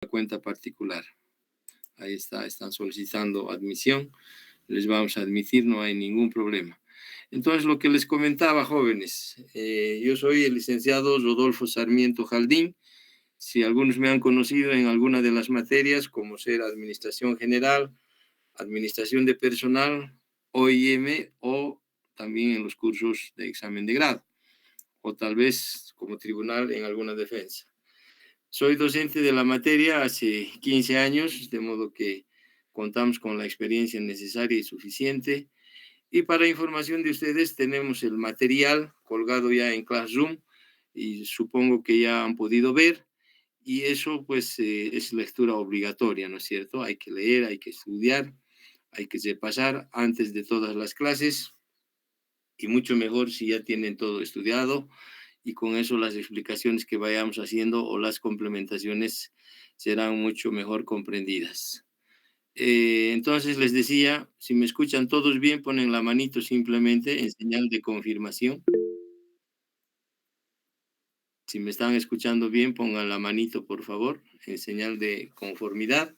cuenta particular. Ahí está, están solicitando admisión. Les vamos a admitir, no hay ningún problema. Entonces, lo que les comentaba, jóvenes, yo soy el licenciado Rodolfo Sarmiento Jaldín. Si algunos me han conocido en alguna de las materias, como ser Administración General, Administración de Personal, OIM, o también en los cursos de examen de grado, o tal vez como tribunal en alguna defensa. Soy docente de la materia hace 15 años, de modo que contamos con la experiencia necesaria y suficiente. Y para información de ustedes, tenemos el material colgado ya en Classroom y supongo que ya han podido ver. Y eso, pues, es lectura obligatoria, ¿no es cierto? Hay que leer, hay que estudiar, hay que repasar antes de todas las clases y mucho mejor si ya tienen todo estudiado y con eso las explicaciones que vayamos haciendo o las complementaciones serán mucho mejor comprendidas. Entonces les decía, si me escuchan todos bien, ponen la manito simplemente en señal de confirmación. Si me están escuchando bien, pongan la manito, por favor, en señal de conformidad.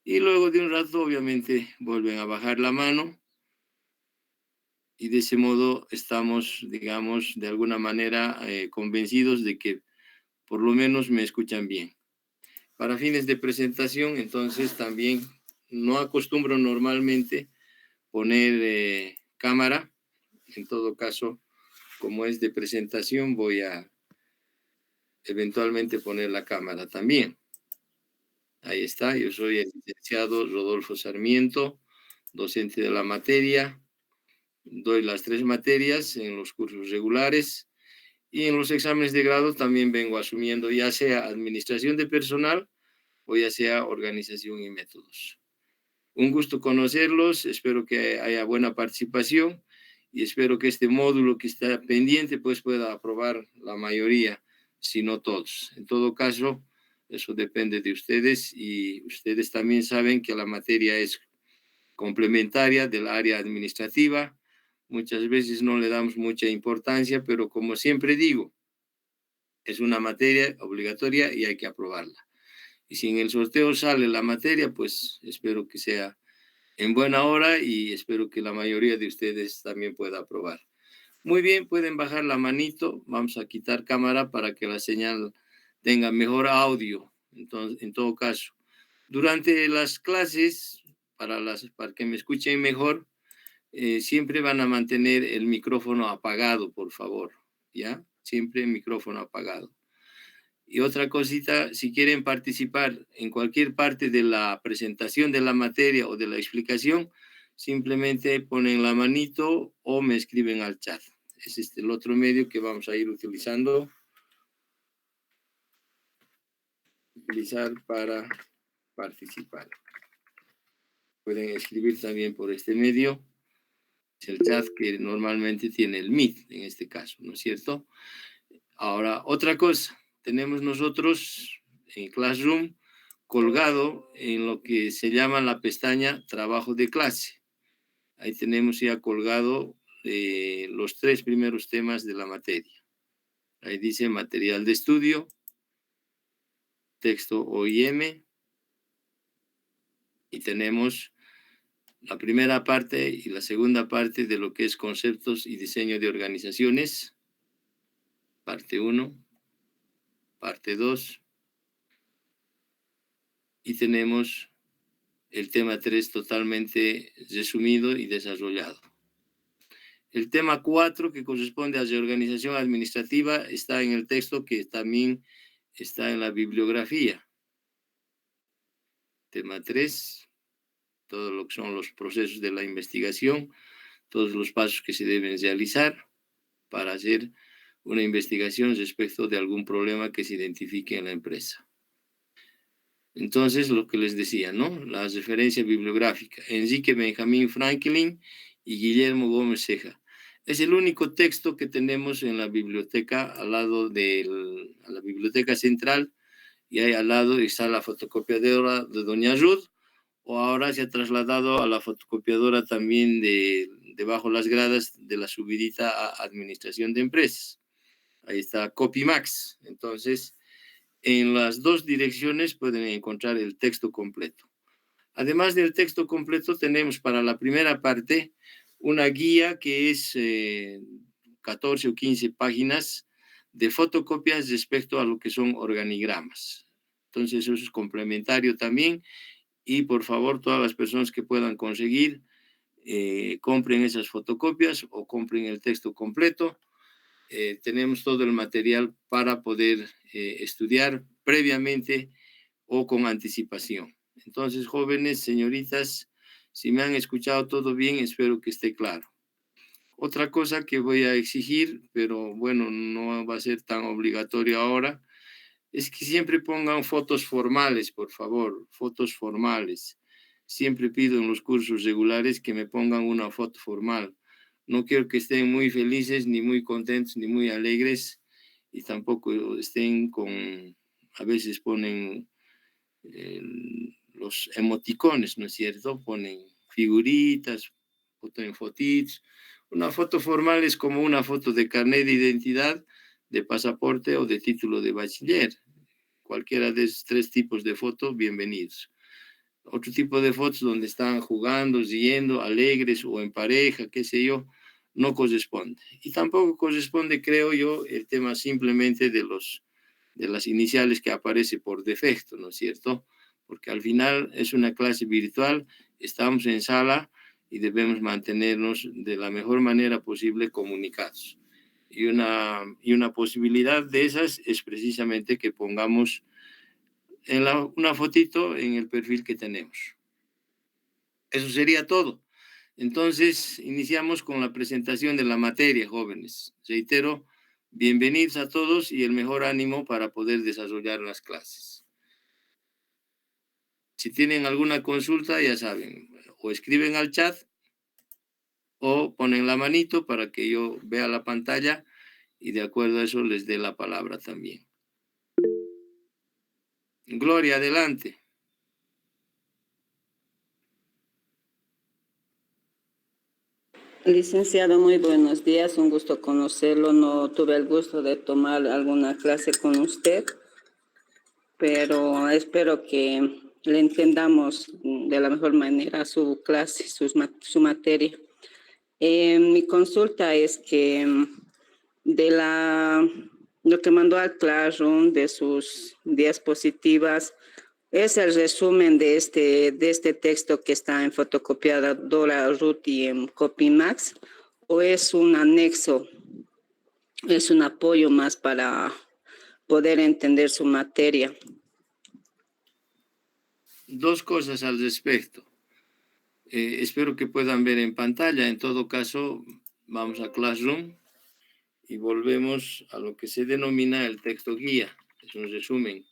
Y luego de un rato, obviamente, vuelven a bajar la mano. Y de ese modo estamos, digamos, de alguna manera convencidos de que por lo menos me escuchan bien. Para fines de presentación, entonces también no acostumbro normalmente poner cámara. En todo caso, como es de presentación, voy a eventualmente poner la cámara también. Ahí está, yo soy el licenciado Rodolfo Sarmiento, docente de la materia. Doy las 3 materias en los cursos regulares y en los exámenes de grado también vengo asumiendo ya sea administración de personal o ya sea organización y métodos. Un gusto conocerlos, espero que haya buena participación y espero que este módulo que está pendiente pues pueda aprobar la mayoría, si no todos. En todo caso, eso depende de ustedes y ustedes también saben que la materia es complementaria del área administrativa. Muchas veces no le damos mucha importancia, pero como siempre digo, es una materia obligatoria y hay que aprobarla. Y si en el sorteo sale la materia, pues espero que sea en buena hora y espero que la mayoría de ustedes también pueda aprobar. Muy bien, pueden bajar la manito. Vamos a quitar cámara para que la señal tenga mejor audio. Entonces, en todo caso, durante las clases, para que me escuchen mejor, siempre van a mantener el micrófono apagado, por favor, ¿ya? Siempre el micrófono apagado. Y otra cosita, si quieren participar en cualquier parte de la presentación de la materia o de la explicación, simplemente ponen la manito o me escriben al chat. Es el otro medio que vamos a ir utilizar para participar. Pueden escribir también por este medio. Es el chat que normalmente tiene el Meet, en este caso, ¿no es cierto? Ahora, otra cosa, tenemos nosotros en Classroom colgado en lo que se llama la pestaña Trabajo de clase. Ahí tenemos ya colgado los 3 primeros temas de la materia. Ahí dice material de estudio, texto OIM, y tenemos la primera parte y la segunda parte de lo que es conceptos y diseño de organizaciones, parte 1, parte 2, y tenemos el tema 3 totalmente resumido y desarrollado. El tema 4, que corresponde a reorganización administrativa, está en el texto que también está en la bibliografía. Tema 3, todo lo que son los procesos de la investigación, todos los pasos que se deben realizar para hacer una investigación respecto de algún problema que se identifique en la empresa. Entonces, lo que les decía, ¿no? La referencia bibliográfica, Enrique Benjamín Franklin y Guillermo Gómez Ceja. Es el único texto que tenemos en la biblioteca, al lado de la biblioteca central, y ahí al lado está la fotocopiadora de Doña Ruth, o ahora se ha trasladado a la fotocopiadora también debajo las gradas de la subidita a Administración de Empresas. Ahí está Copymax. Entonces, En las dos direcciones pueden encontrar el texto completo. Además del texto completo, tenemos para la primera parte una guía que es 14 o 15 páginas de fotocopias respecto a lo que son organigramas. Entonces, eso es complementario también. Y por favor, todas las personas que puedan conseguir, compren esas fotocopias o compren el texto completo. Tenemos todo el material para poder estudiar previamente o con anticipación. Entonces, jóvenes, señoritas, si me han escuchado todo bien, espero que esté claro. Otra cosa que voy a exigir, pero bueno, no va a ser tan obligatorio ahora, es que siempre pongan fotos formales, por favor, fotos formales. Siempre pido en los cursos regulares que me pongan una foto formal. No quiero que estén muy felices, ni muy contentos, ni muy alegres, y tampoco estén con, a veces ponen los emoticones, ¿no es cierto? Ponen figuritas, ponen fotitos. Una foto formal es como una foto de carnet de identidad, de pasaporte o de título de bachiller. Cualquiera de esos tres tipos de fotos, bienvenidos. Otro tipo de fotos donde están jugando, riendo, alegres o en pareja, qué sé yo, no corresponde. Y tampoco corresponde, creo yo, el tema simplemente de las iniciales que aparece por defecto, ¿no es cierto? Porque al final es una clase virtual, estamos en sala y debemos mantenernos de la mejor manera posible comunicados. Y una posibilidad de esas es precisamente que pongamos una fotito en el perfil que tenemos. Eso sería todo. Entonces, iniciamos con la presentación de la materia, jóvenes. Reitero, bienvenidos a todos y el mejor ánimo para poder desarrollar las clases. Si tienen alguna consulta, ya saben, o escriben al chat o ponen la manito para que yo vea la pantalla y de acuerdo a eso les dé la palabra también. Gloria, adelante. Licenciado, muy buenos días, un gusto conocerlo. No tuve el gusto de tomar alguna clase con usted, pero espero que le entendamos de la mejor manera su clase, su materia. Mi consulta es que lo que mandó al Classroom de sus diapositivas, ¿es el resumen de este texto que está en fotocopiadora Ruth y en Copymax? ¿O es un anexo, es un apoyo más para poder entender su materia? Dos cosas al respecto. Espero que puedan ver en pantalla. En todo caso, vamos a Classroom y volvemos a lo que se denomina el texto guía. Es un resumen.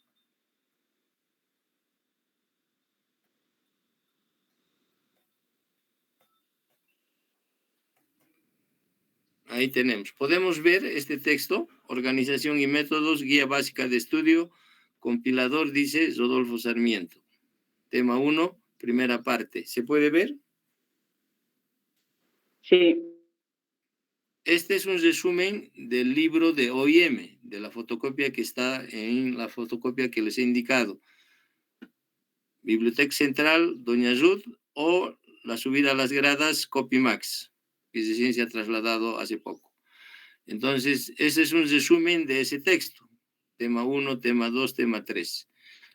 Ahí tenemos. Podemos ver este texto, Organización y Métodos, Guía Básica de Estudio, compilador dice Rodolfo Sarmiento. Tema 1, primera parte. ¿Se puede ver? Sí. Este es un resumen del libro de OIM, de la fotocopia que está en la fotocopia que les he indicado. Biblioteca Central, Doña Ruth, o la subida a las gradas Copymax, que recién se ha trasladado hace poco. Entonces, ese es un resumen de ese texto. Tema 1, tema 2, tema 3.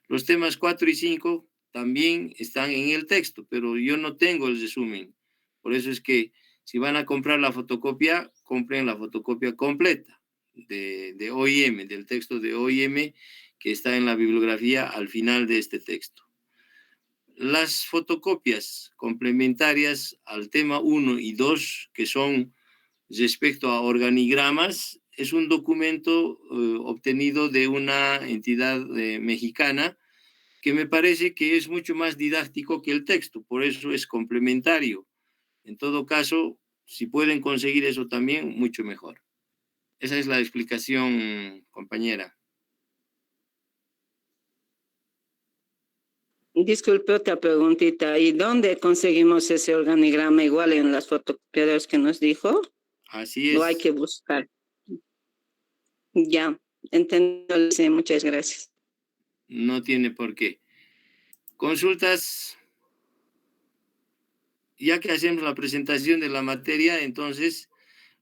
Los temas 4 y 5 también están en el texto, pero yo no tengo el resumen. Por eso es que si van a comprar la fotocopia, compren la fotocopia completa de OIM, del texto de OIM que está en la bibliografía al final de este texto. Las fotocopias complementarias al tema 1 y 2, que son respecto a organigramas, es un documento obtenido de una entidad mexicana que me parece que es mucho más didáctico que el texto, por eso es complementario. En todo caso, si pueden conseguir eso también, mucho mejor. Esa es la explicación, compañera. Disculpe, otra preguntita. ¿Y dónde conseguimos ese organigrama igual en las fotocopiadoras que nos dijo? Así ¿O hay es. que buscar? Ya, entendido, muchas gracias. No tiene por qué. Consultas, ya que hacemos la presentación de la materia, entonces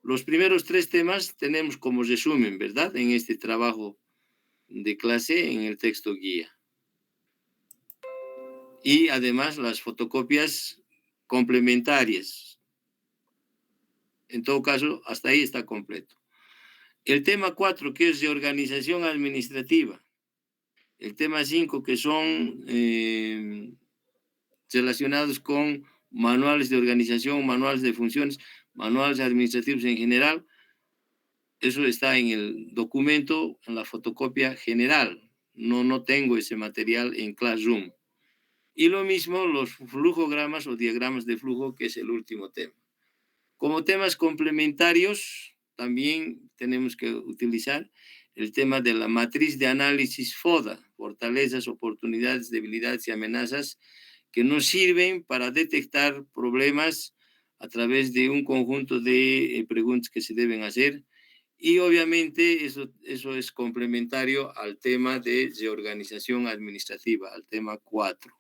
los primeros 3 temas tenemos como resumen, ¿verdad? En este trabajo de clase en el texto guía. Y además las fotocopias complementarias. En todo caso, hasta ahí está completo. El tema 4, que es de organización administrativa. El tema 5, que son relacionados con manuales de organización, manuales de funciones, manuales administrativos en general. Eso está en el documento, en la fotocopia general. No tengo ese material en Classroom. Y lo mismo los flujogramas o diagramas de flujo, que es el último tema. Como temas complementarios, también tenemos que utilizar el tema de la matriz de análisis FODA, fortalezas, oportunidades, debilidades y amenazas, que nos sirven para detectar problemas a través de un conjunto de preguntas que se deben hacer. Y obviamente eso es complementario al tema de reorganización administrativa, al tema 4.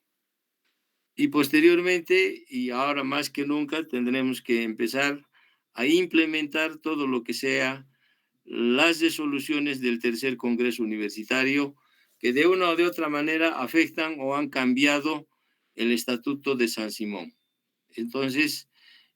Y posteriormente, y ahora más que nunca, tendremos que empezar a implementar todo lo que sea las resoluciones del tercer Congreso Universitario, que de una o de otra manera afectan o han cambiado el Estatuto de San Simón. Entonces,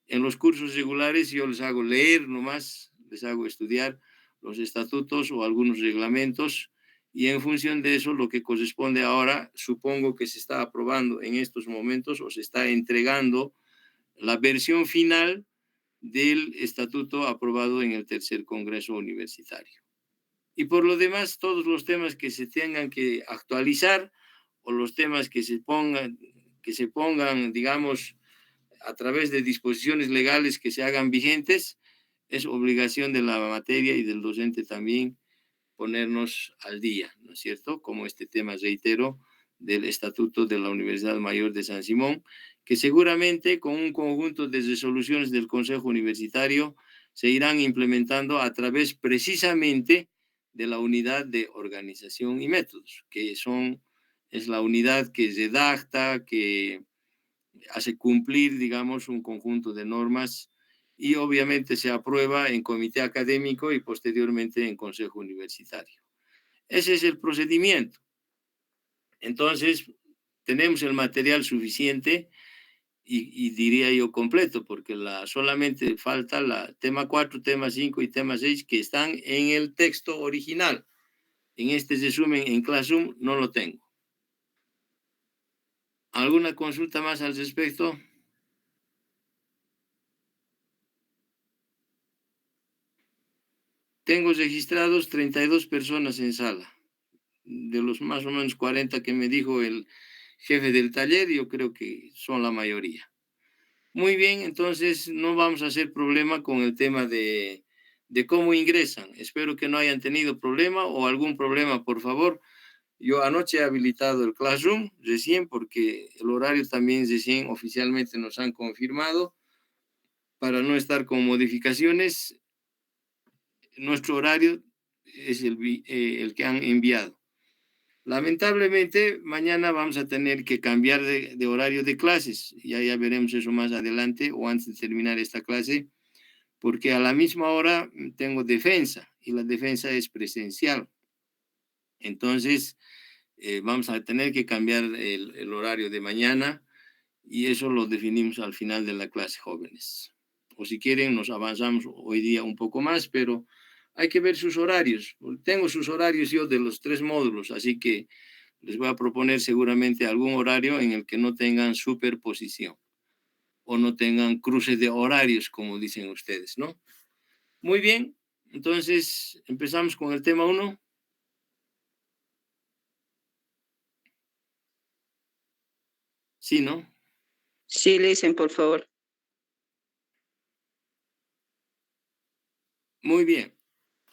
en los cursos regulares yo les hago leer nomás, les hago estudiar los estatutos o algunos reglamentos, y en función de eso, lo que corresponde ahora, supongo que se está aprobando en estos momentos o se está entregando la versión final del estatuto aprobado en el tercer Congreso Universitario. Y por lo demás, todos los temas que se tengan que actualizar o los temas que se pongan, digamos, a través de disposiciones legales que se hagan vigentes, es obligación de la materia y del docente también ponernos al día, ¿no es cierto? Como este tema, reitero, del Estatuto de la Universidad Mayor de San Simón, que seguramente con un conjunto de resoluciones del Consejo Universitario se irán implementando a través precisamente de la unidad de organización y métodos, que es la unidad que redacta, que hace cumplir, digamos, un conjunto de normas y obviamente se aprueba en comité académico y posteriormente en consejo universitario. Ese es el procedimiento. Entonces, tenemos el material suficiente y diría yo completo, porque solamente falta la tema 4, tema 5 y tema 6 que están en el texto original. En este resumen en Classroom no lo tengo. ¿Alguna consulta más al respecto? Tengo registrados 32 personas en sala. De los más o menos 40 que me dijo el jefe del taller, yo creo que son la mayoría. Muy bien, entonces no vamos a hacer problema con el tema de cómo ingresan. Espero que no hayan tenido problema o algún problema, por favor. Yo anoche he habilitado el Classroom recién porque el horario también recién oficialmente nos han confirmado para no estar con modificaciones. Nuestro horario es el que han enviado. Lamentablemente, mañana vamos a tener que cambiar de horario de clases. Ya veremos eso más adelante o antes de terminar esta clase, porque a la misma hora tengo defensa y la defensa es presencial. Entonces, vamos a tener que cambiar el horario de mañana y eso lo definimos al final de la clase, jóvenes. O si quieren, nos avanzamos hoy día un poco más, pero hay que ver sus horarios. Tengo sus horarios yo de los 3 módulos, así que les voy a proponer seguramente algún horario en el que no tengan superposición o no tengan cruce de horarios, como dicen ustedes, ¿no? Muy bien, entonces empezamos con el tema 1. Sí, ¿no? Sí, listen, por favor. Muy bien.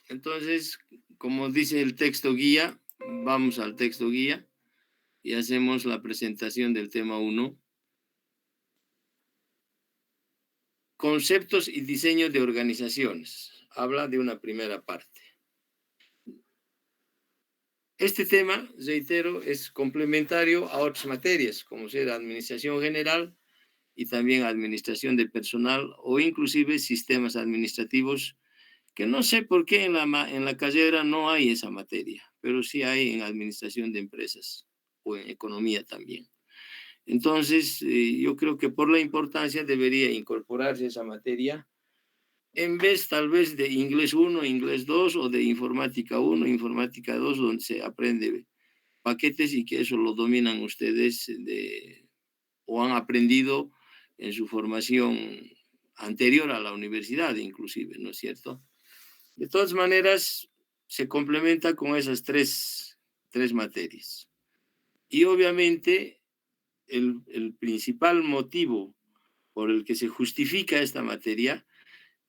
Entonces, como dice el texto guía, vamos al texto guía y hacemos la presentación del tema 1. Conceptos y diseño de organizaciones. Habla de una primera parte. Este tema, reitero, es complementario a otras materias, como ser administración general y también administración de personal o inclusive sistemas administrativos, que no sé por qué en la carrera no hay esa materia, pero sí hay en administración de empresas o en economía también. Entonces, yo creo que por la importancia debería incorporarse esa materia en vez tal vez de inglés 1, inglés 2 o de informática 1, informática 2, donde se aprende paquetes y que eso lo dominan ustedes o han aprendido en su formación anterior a la universidad, inclusive, ¿no es cierto? De todas maneras, se complementa con esas tres materias. Y obviamente, el principal motivo por el que se justifica esta materia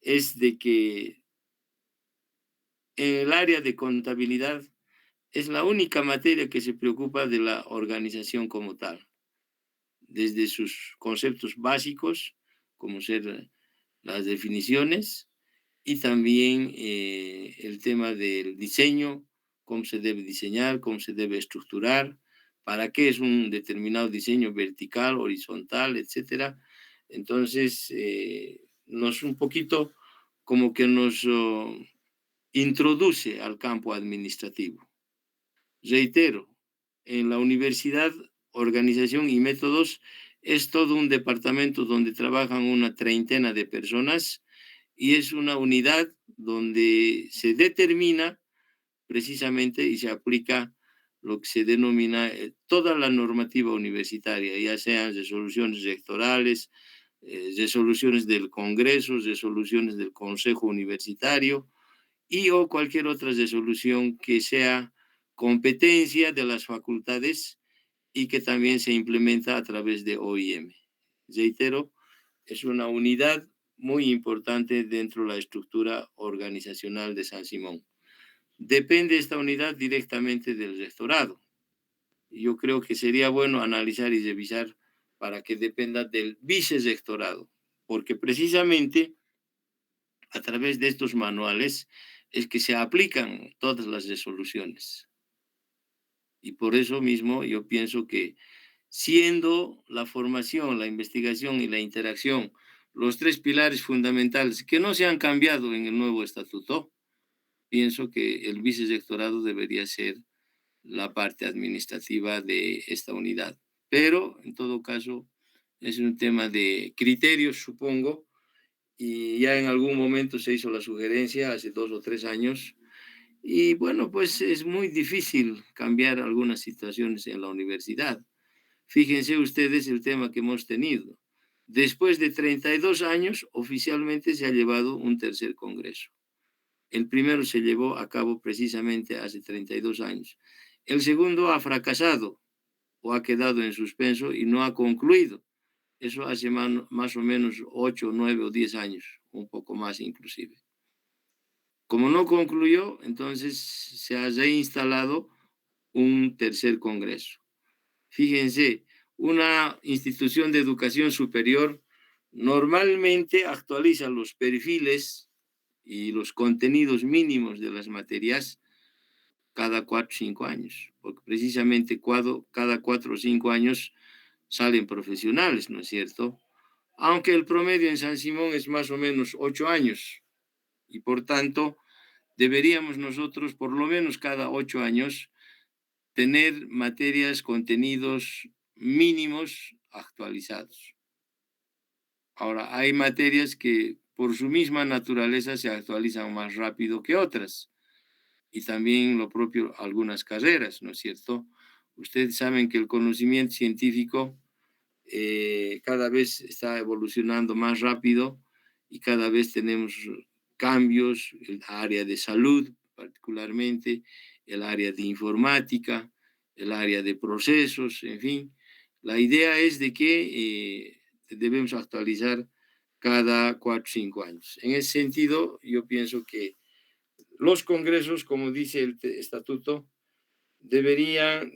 es de que en el área de contabilidad es la única materia que se preocupa de la organización como tal, desde sus conceptos básicos, como ser las definiciones, y también el tema del diseño, cómo se debe diseñar, cómo se debe estructurar, para qué es un determinado diseño vertical, horizontal, etcétera. Entonces, nos un poquito como que nos introduce al campo administrativo. Reitero, en la universidad, organización y métodos es todo un departamento donde trabajan una treintena de personas y es una unidad donde se determina precisamente y se aplica lo que se denomina toda la normativa universitaria, ya sean resoluciones rectorales, resoluciones del Congreso, resoluciones del Consejo Universitario y o cualquier otra resolución que sea competencia de las facultades y que también se implementa a través de OIM. Reitero, es una unidad muy importante dentro de la estructura organizacional de San Simón. Depende esta unidad directamente del rectorado. Yo creo que sería bueno analizar y revisar para que dependa del vicerrectorado, porque precisamente a través de estos manuales es que se aplican todas las resoluciones. Y por eso mismo yo pienso que siendo la formación, la investigación y la interacción los tres pilares fundamentales que no se han cambiado en el nuevo estatuto, pienso que el vicerrectorado debería ser la parte administrativa de esta unidad. Pero, en todo caso, es un tema de criterios, supongo, y ya en algún momento se hizo la sugerencia, hace 2 o 3 años, y bueno, pues es muy difícil cambiar algunas situaciones en la universidad. Fíjense ustedes el tema que hemos tenido. Después de 32 años, oficialmente se ha llevado un tercer congreso. El primero se llevó a cabo precisamente hace 32 años. El segundo ha fracasado o ha quedado en suspenso y no ha concluido. Eso hace más o menos 8, 9 o 10 años, un poco más inclusive. Como no concluyó, entonces se ha reinstalado un tercer congreso. Fíjense, una institución de educación superior normalmente actualiza los perfiles y los contenidos mínimos de las materias cada 4 o 5 años, porque precisamente cada 4 o 5 años salen profesionales, ¿no es cierto? Aunque el promedio en San Simón es más o menos 8 años y por tanto deberíamos nosotros por lo menos cada 8 años tener materias, contenidos mínimos actualizados. Ahora, hay materias que por su misma naturaleza se actualizan más rápido que otras y también lo propio algunas carreras, ¿no es cierto? Ustedes saben que el conocimiento científico cada vez está evolucionando más rápido y cada vez tenemos cambios, el área de salud particularmente, el área de informática, el área de procesos, en fin. La idea es de que debemos actualizar cada 4 o 5 años. En ese sentido, yo pienso que los congresos, como dice el estatuto, deberían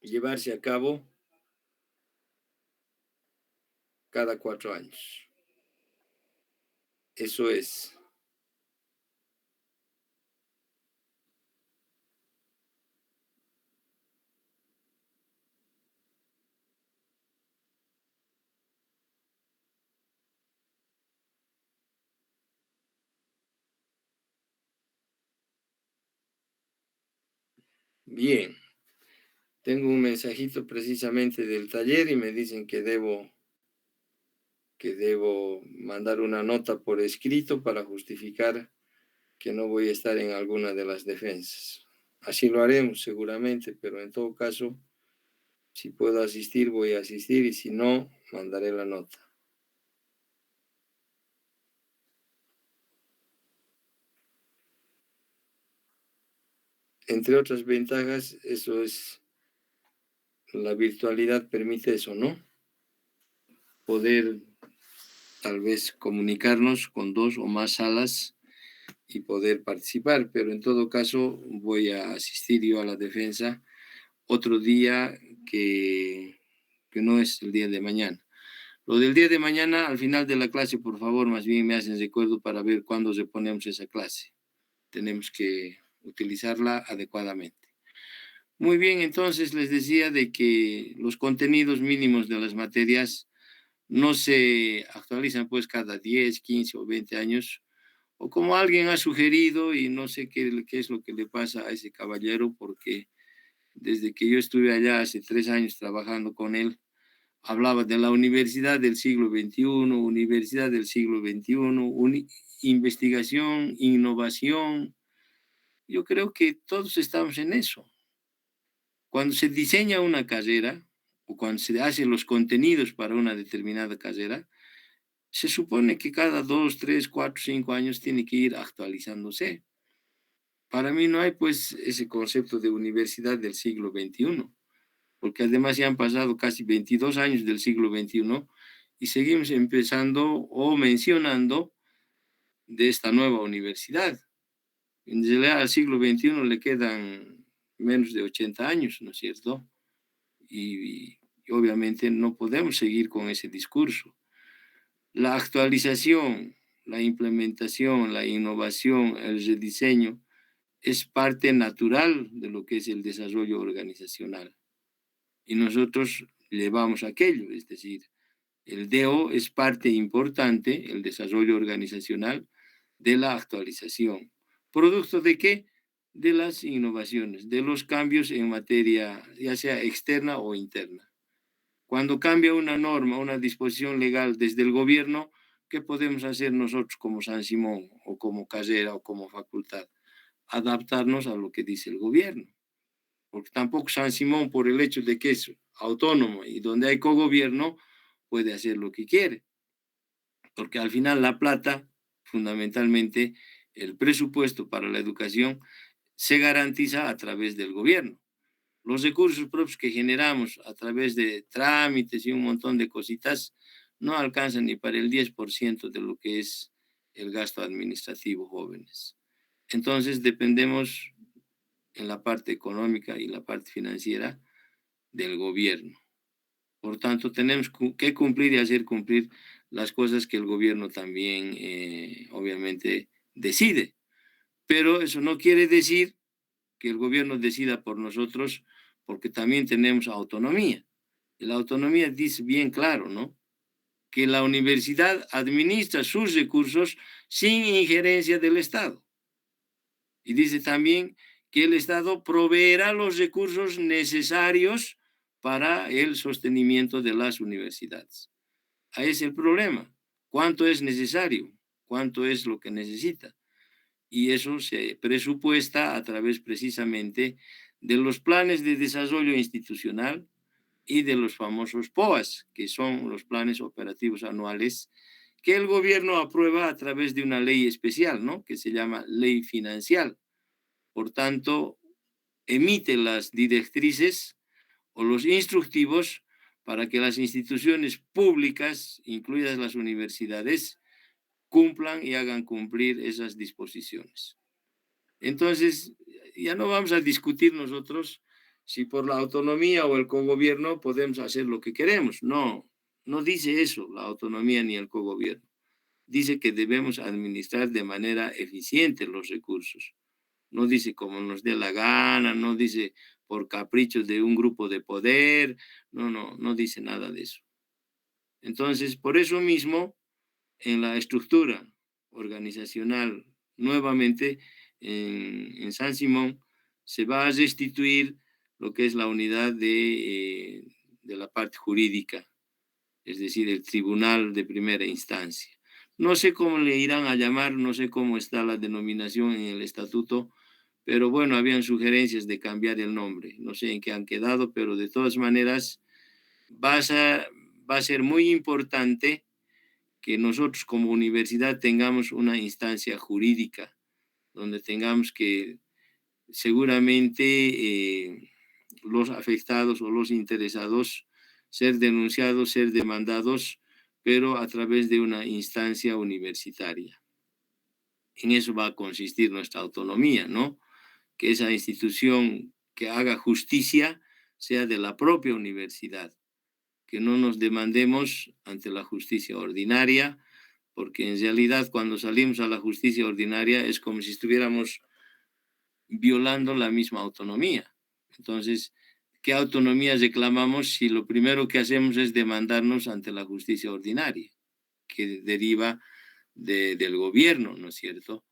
llevarse a cabo cada 4 años. Eso es. Bien, tengo un mensajito precisamente del taller y me dicen que debo mandar una nota por escrito para justificar que no voy a estar en alguna de las defensas. Así lo haremos seguramente, pero en todo caso, si puedo asistir, voy a asistir y si no, mandaré la nota. Entre otras ventajas, eso es, la virtualidad permite eso, ¿no? Poder tal vez comunicarnos con 2 o más salas y poder participar, pero en todo caso voy a asistir yo a la defensa otro día que no es el día de mañana. Lo del día de mañana, al final de la clase, por favor, más bien me hacen recuerdo para ver cuándo reponemos esa clase. Tenemos que utilizarla adecuadamente. Muy bien, entonces les decía de que los contenidos mínimos de las materias no se actualizan pues cada 10, 15 o 20 años, o como alguien ha sugerido, y no sé qué es lo que le pasa a ese caballero, porque desde que yo estuve allá hace 3 años trabajando con él, hablaba de la universidad del siglo XXI, universidad del siglo XXI, investigación, innovación. Yo creo que todos estamos en eso. Cuando se diseña una carrera o cuando se hacen los contenidos para una determinada carrera, se supone que cada 2, 3, 4, 5 años tiene que ir actualizándose. Para mí no hay pues ese concepto de universidad del siglo XXI, porque además ya han pasado casi 22 años del siglo XXI y seguimos empezando o mencionando de esta nueva universidad. En realidad al siglo XXI le quedan menos de 80 años, ¿no es cierto? Y obviamente no podemos seguir con ese discurso. La actualización, la implementación, la innovación, el rediseño es parte natural de lo que es el desarrollo organizacional. Y nosotros llevamos aquello, es decir, el DEO es parte importante, el desarrollo organizacional, de la actualización. ¿Producto de qué? De las innovaciones, de los cambios en materia, ya sea externa o interna. Cuando cambia una norma, una disposición legal desde el gobierno, ¿qué podemos hacer nosotros como San Simón o como carrera o como facultad? Adaptarnos a lo que dice el gobierno. Porque tampoco San Simón, por el hecho de que es autónomo y donde hay cogobierno, puede hacer lo que quiere. Porque al final la plata, fundamentalmente, el presupuesto para la educación, se garantiza a través del gobierno. Los recursos propios que generamos a través de trámites y un montón de cositas no alcanzan ni para el 10% de lo que es el gasto administrativo, jóvenes. Entonces dependemos en la parte económica y la parte financiera del gobierno. Por tanto, tenemos que cumplir y hacer cumplir las cosas que el gobierno también, obviamente, decide. Pero eso no quiere decir que el gobierno decida por nosotros, porque también tenemos autonomía. Y la autonomía dice bien claro, ¿no? Que la universidad administra sus recursos sin injerencia del Estado. Y dice también que el Estado proveerá los recursos necesarios para el sostenimiento de las universidades. Ahí es el problema. ¿Cuánto es necesario? ¿Cuánto es lo que necesita? Y eso se presupuesta a través precisamente de los planes de desarrollo institucional y de los famosos POAS, que son los planes operativos anuales que el gobierno aprueba a través de una ley especial, ¿no? Que se llama ley financiera. Por tanto, emite las directrices o los instructivos para que las instituciones públicas, incluidas las universidades, cumplan y hagan cumplir esas disposiciones. Entonces, ya no vamos a discutir nosotros si por la autonomía o el cogobierno podemos hacer lo que queremos. No, no dice eso la autonomía ni el cogobierno. Dice que debemos administrar de manera eficiente los recursos. No dice como nos dé la gana, no dice por caprichos de un grupo de poder, no dice nada de eso. Entonces, por eso mismo, en la estructura organizacional, nuevamente en San Simón, se va a restituir lo que es la unidad de la parte jurídica, es decir, el tribunal de primera instancia. No sé cómo le irán a llamar, no sé cómo está la denominación en el estatuto, pero bueno, habían sugerencias de cambiar el nombre. No sé en qué han quedado, pero de todas maneras va a ser muy importante que nosotros como universidad tengamos una instancia jurídica, donde tengamos que seguramente los afectados o los interesados ser denunciados, ser demandados, pero a través de una instancia universitaria. En eso va a consistir nuestra autonomía, ¿no? Que esa institución que haga justicia sea de la propia universidad, que no nos demandemos ante la justicia ordinaria, porque en realidad cuando salimos a la justicia ordinaria es como si estuviéramos violando la misma autonomía. Entonces, ¿qué autonomía reclamamos si lo primero que hacemos es demandarnos ante la justicia ordinaria, que deriva del gobierno, ¿no es cierto?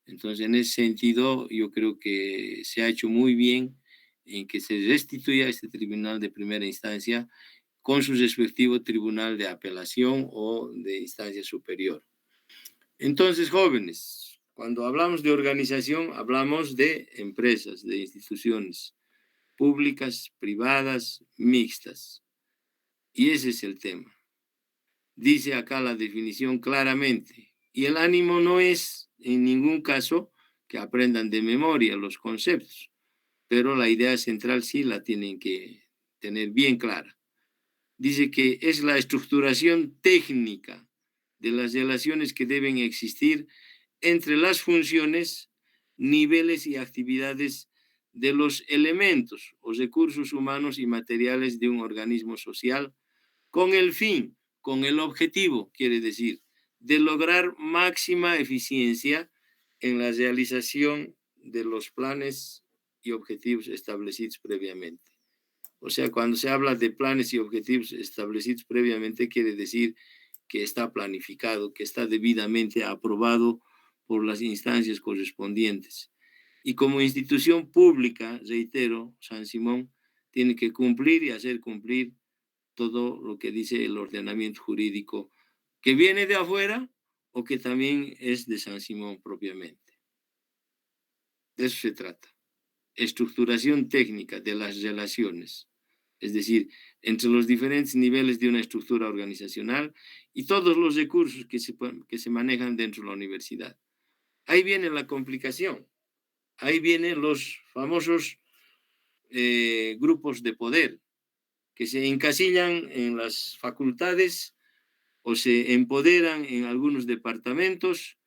Entonces, en ese sentido, yo creo que se ha hecho muy bien en que se restituya este tribunal de primera instancia con su respectivo tribunal de apelación o de instancia superior. Entonces, jóvenes, cuando hablamos de organización, hablamos de empresas, de instituciones públicas, privadas, mixtas. Y ese es el tema. Dice acá la definición claramente. Y el ánimo no es en ningún caso que aprendan de memoria los conceptos, pero la idea central sí la tienen que tener bien clara. Dice que es la estructuración técnica de las relaciones que deben existir entre las funciones, niveles y actividades de los elementos o recursos humanos y materiales de un organismo social con el fin, con el objetivo, quiere decir, de lograr máxima eficiencia en la realización de los planes y objetivos establecidos previamente. O sea, cuando se habla de planes y objetivos establecidos previamente, quiere decir que está planificado, que está debidamente aprobado por las instancias correspondientes. Y como institución pública, reitero, San Simón tiene que cumplir y hacer cumplir todo lo que dice el ordenamiento jurídico, que viene de afuera o que también es de San Simón propiamente. De eso se trata. Estructuración técnica de las relaciones, es decir, entre los diferentes niveles de una estructura organizacional y todos los recursos que se manejan dentro de la universidad. Ahí viene la complicación, ahí vienen los famosos grupos de poder que se encasillan en las facultades o se empoderan en algunos departamentos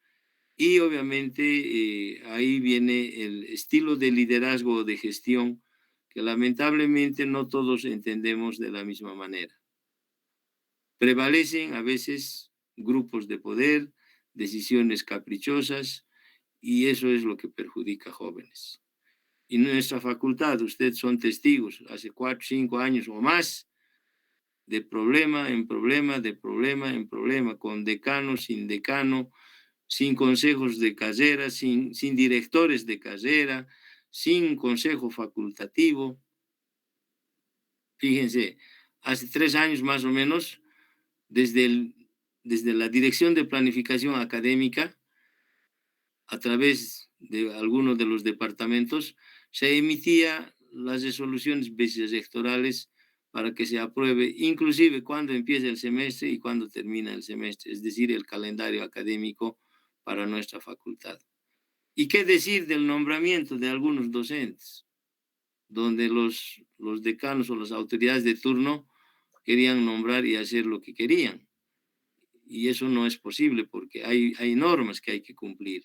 y obviamente ahí viene el estilo de liderazgo o de gestión que lamentablemente no todos entendemos de la misma manera. Prevalecen a veces grupos de poder, decisiones caprichosas y eso es lo que perjudica a jóvenes. Y nuestra facultad, ustedes son testigos, hace 4, 5 años o más, de problema en problema, de problema en problema, con decano, sin consejos de carrera, sin directores de carrera, sin consejo facultativo. Fíjense, hace 3 años más o menos, desde la Dirección de Planificación Académica, a través de algunos de los departamentos, se emitía las resoluciones vicerrectorales para que se apruebe, inclusive cuando empieza el semestre y cuando termina el semestre, es decir, el calendario académico para nuestra facultad. ¿Y qué decir del nombramiento de algunos docentes? Donde los decanos o las autoridades de turno querían nombrar y hacer lo que querían. Y eso no es posible porque hay normas que hay que cumplir.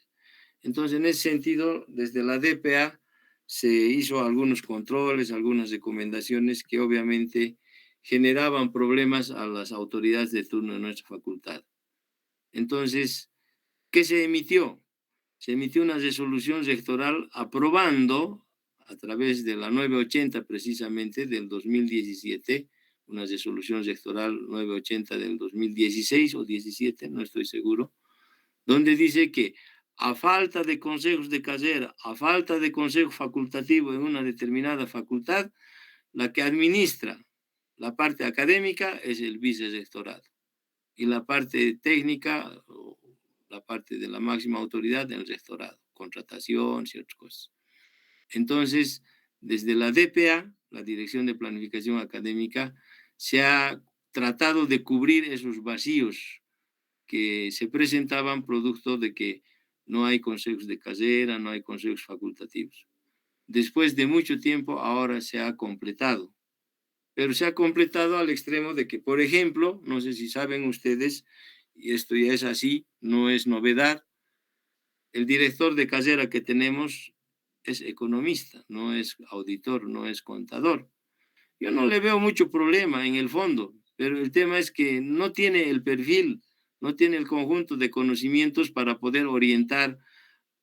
Entonces, en ese sentido, desde la DPA se hizo algunos controles, algunas recomendaciones que obviamente generaban problemas a las autoridades de turno de nuestra facultad. Entonces, ¿qué se emitió? Se emitió una resolución rectoral aprobando, a través de la 980 precisamente del 2017, una resolución rectoral 980 del 2016 o 17, no estoy seguro, donde dice que a falta de consejos de carrera, a falta de consejo facultativo en una determinada facultad, la que administra la parte académica es el vicerrectorado y la parte técnica, o la parte de la máxima autoridad, el rectorado, contratación y otras cosas. Entonces, desde la DPA, la Dirección de Planificación Académica, se ha tratado de cubrir esos vacíos que se presentaban producto de que no hay consejos de carrera, no hay consejos facultativos. Después de mucho tiempo, ahora se ha completado, pero se ha completado al extremo de que, por ejemplo, no sé si saben ustedes, y esto ya es así, no es novedad, el director de carrera que tenemos es economista, no es auditor, no es contador. Yo no le veo mucho problema en el fondo, pero el tema es que no tiene el perfil, no tiene el conjunto de conocimientos para poder orientar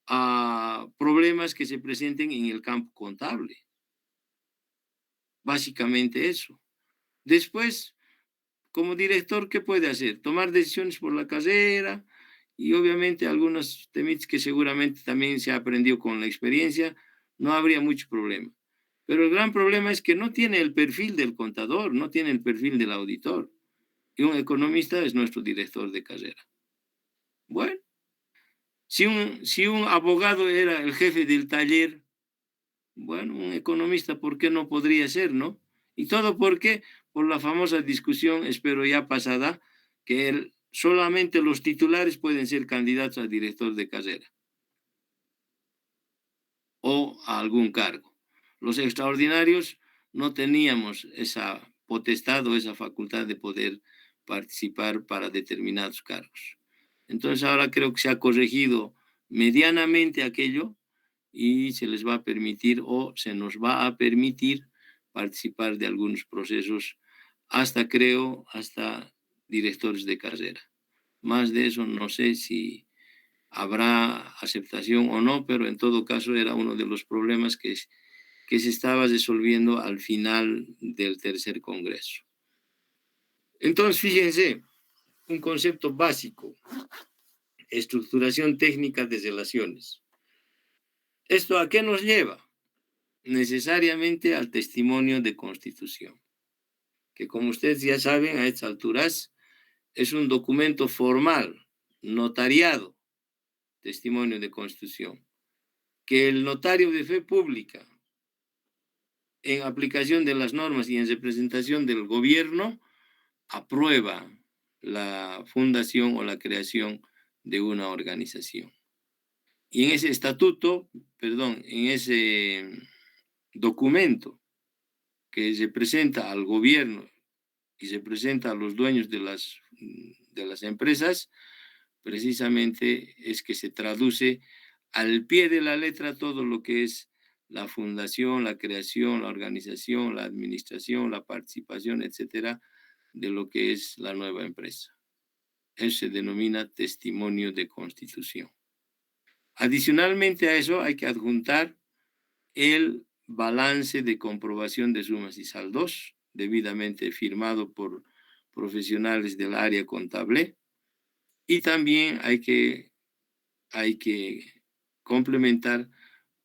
a problemas que se presenten en el campo contable. Básicamente eso. Después, como director, ¿qué puede hacer? Tomar decisiones por la carrera y obviamente algunos temitas que seguramente también se ha aprendido con la experiencia, no habría mucho problema. Pero el gran problema es que no tiene el perfil del contador, no tiene el perfil del auditor. Y un economista es nuestro director de carrera. Bueno, si un abogado era el jefe del taller, bueno, un economista, ¿por qué no podría ser, no? Y todo porque por la famosa discusión, espero ya pasada, que solamente los titulares pueden ser candidatos a director de carrera o a algún cargo. Los extraordinarios no teníamos esa potestad o esa facultad de poder participar para determinados cargos. Entonces ahora creo que se ha corregido medianamente aquello y se les va a permitir o se nos va a permitir participar de algunos procesos hasta, creo, hasta directores de carrera. Más de eso no sé si habrá aceptación o no, pero en todo caso era uno de los problemas que se estaba resolviendo al final del tercer congreso. Entonces, fíjense, un concepto básico, estructuración técnica de relaciones. ¿Esto a qué nos lleva? Necesariamente al testimonio de constitución, que como ustedes ya saben a estas alturas es un documento formal, notariado, testimonio de constitución, que el notario de fe pública, en aplicación de las normas y en representación del gobierno, aprueba la fundación o la creación de una organización. Y en ese estatuto, perdón, en ese documento que se presenta al gobierno y se presenta a los dueños de las empresas, precisamente es que se traduce al pie de la letra todo lo que es la fundación, la creación, la organización, la administración, la participación, etcétera, de lo que es la nueva empresa. Eso se denomina testimonio de constitución. Adicionalmente a eso hay que adjuntar el balance de comprobación de sumas y saldos, debidamente firmado por profesionales del área contable, y también hay que complementar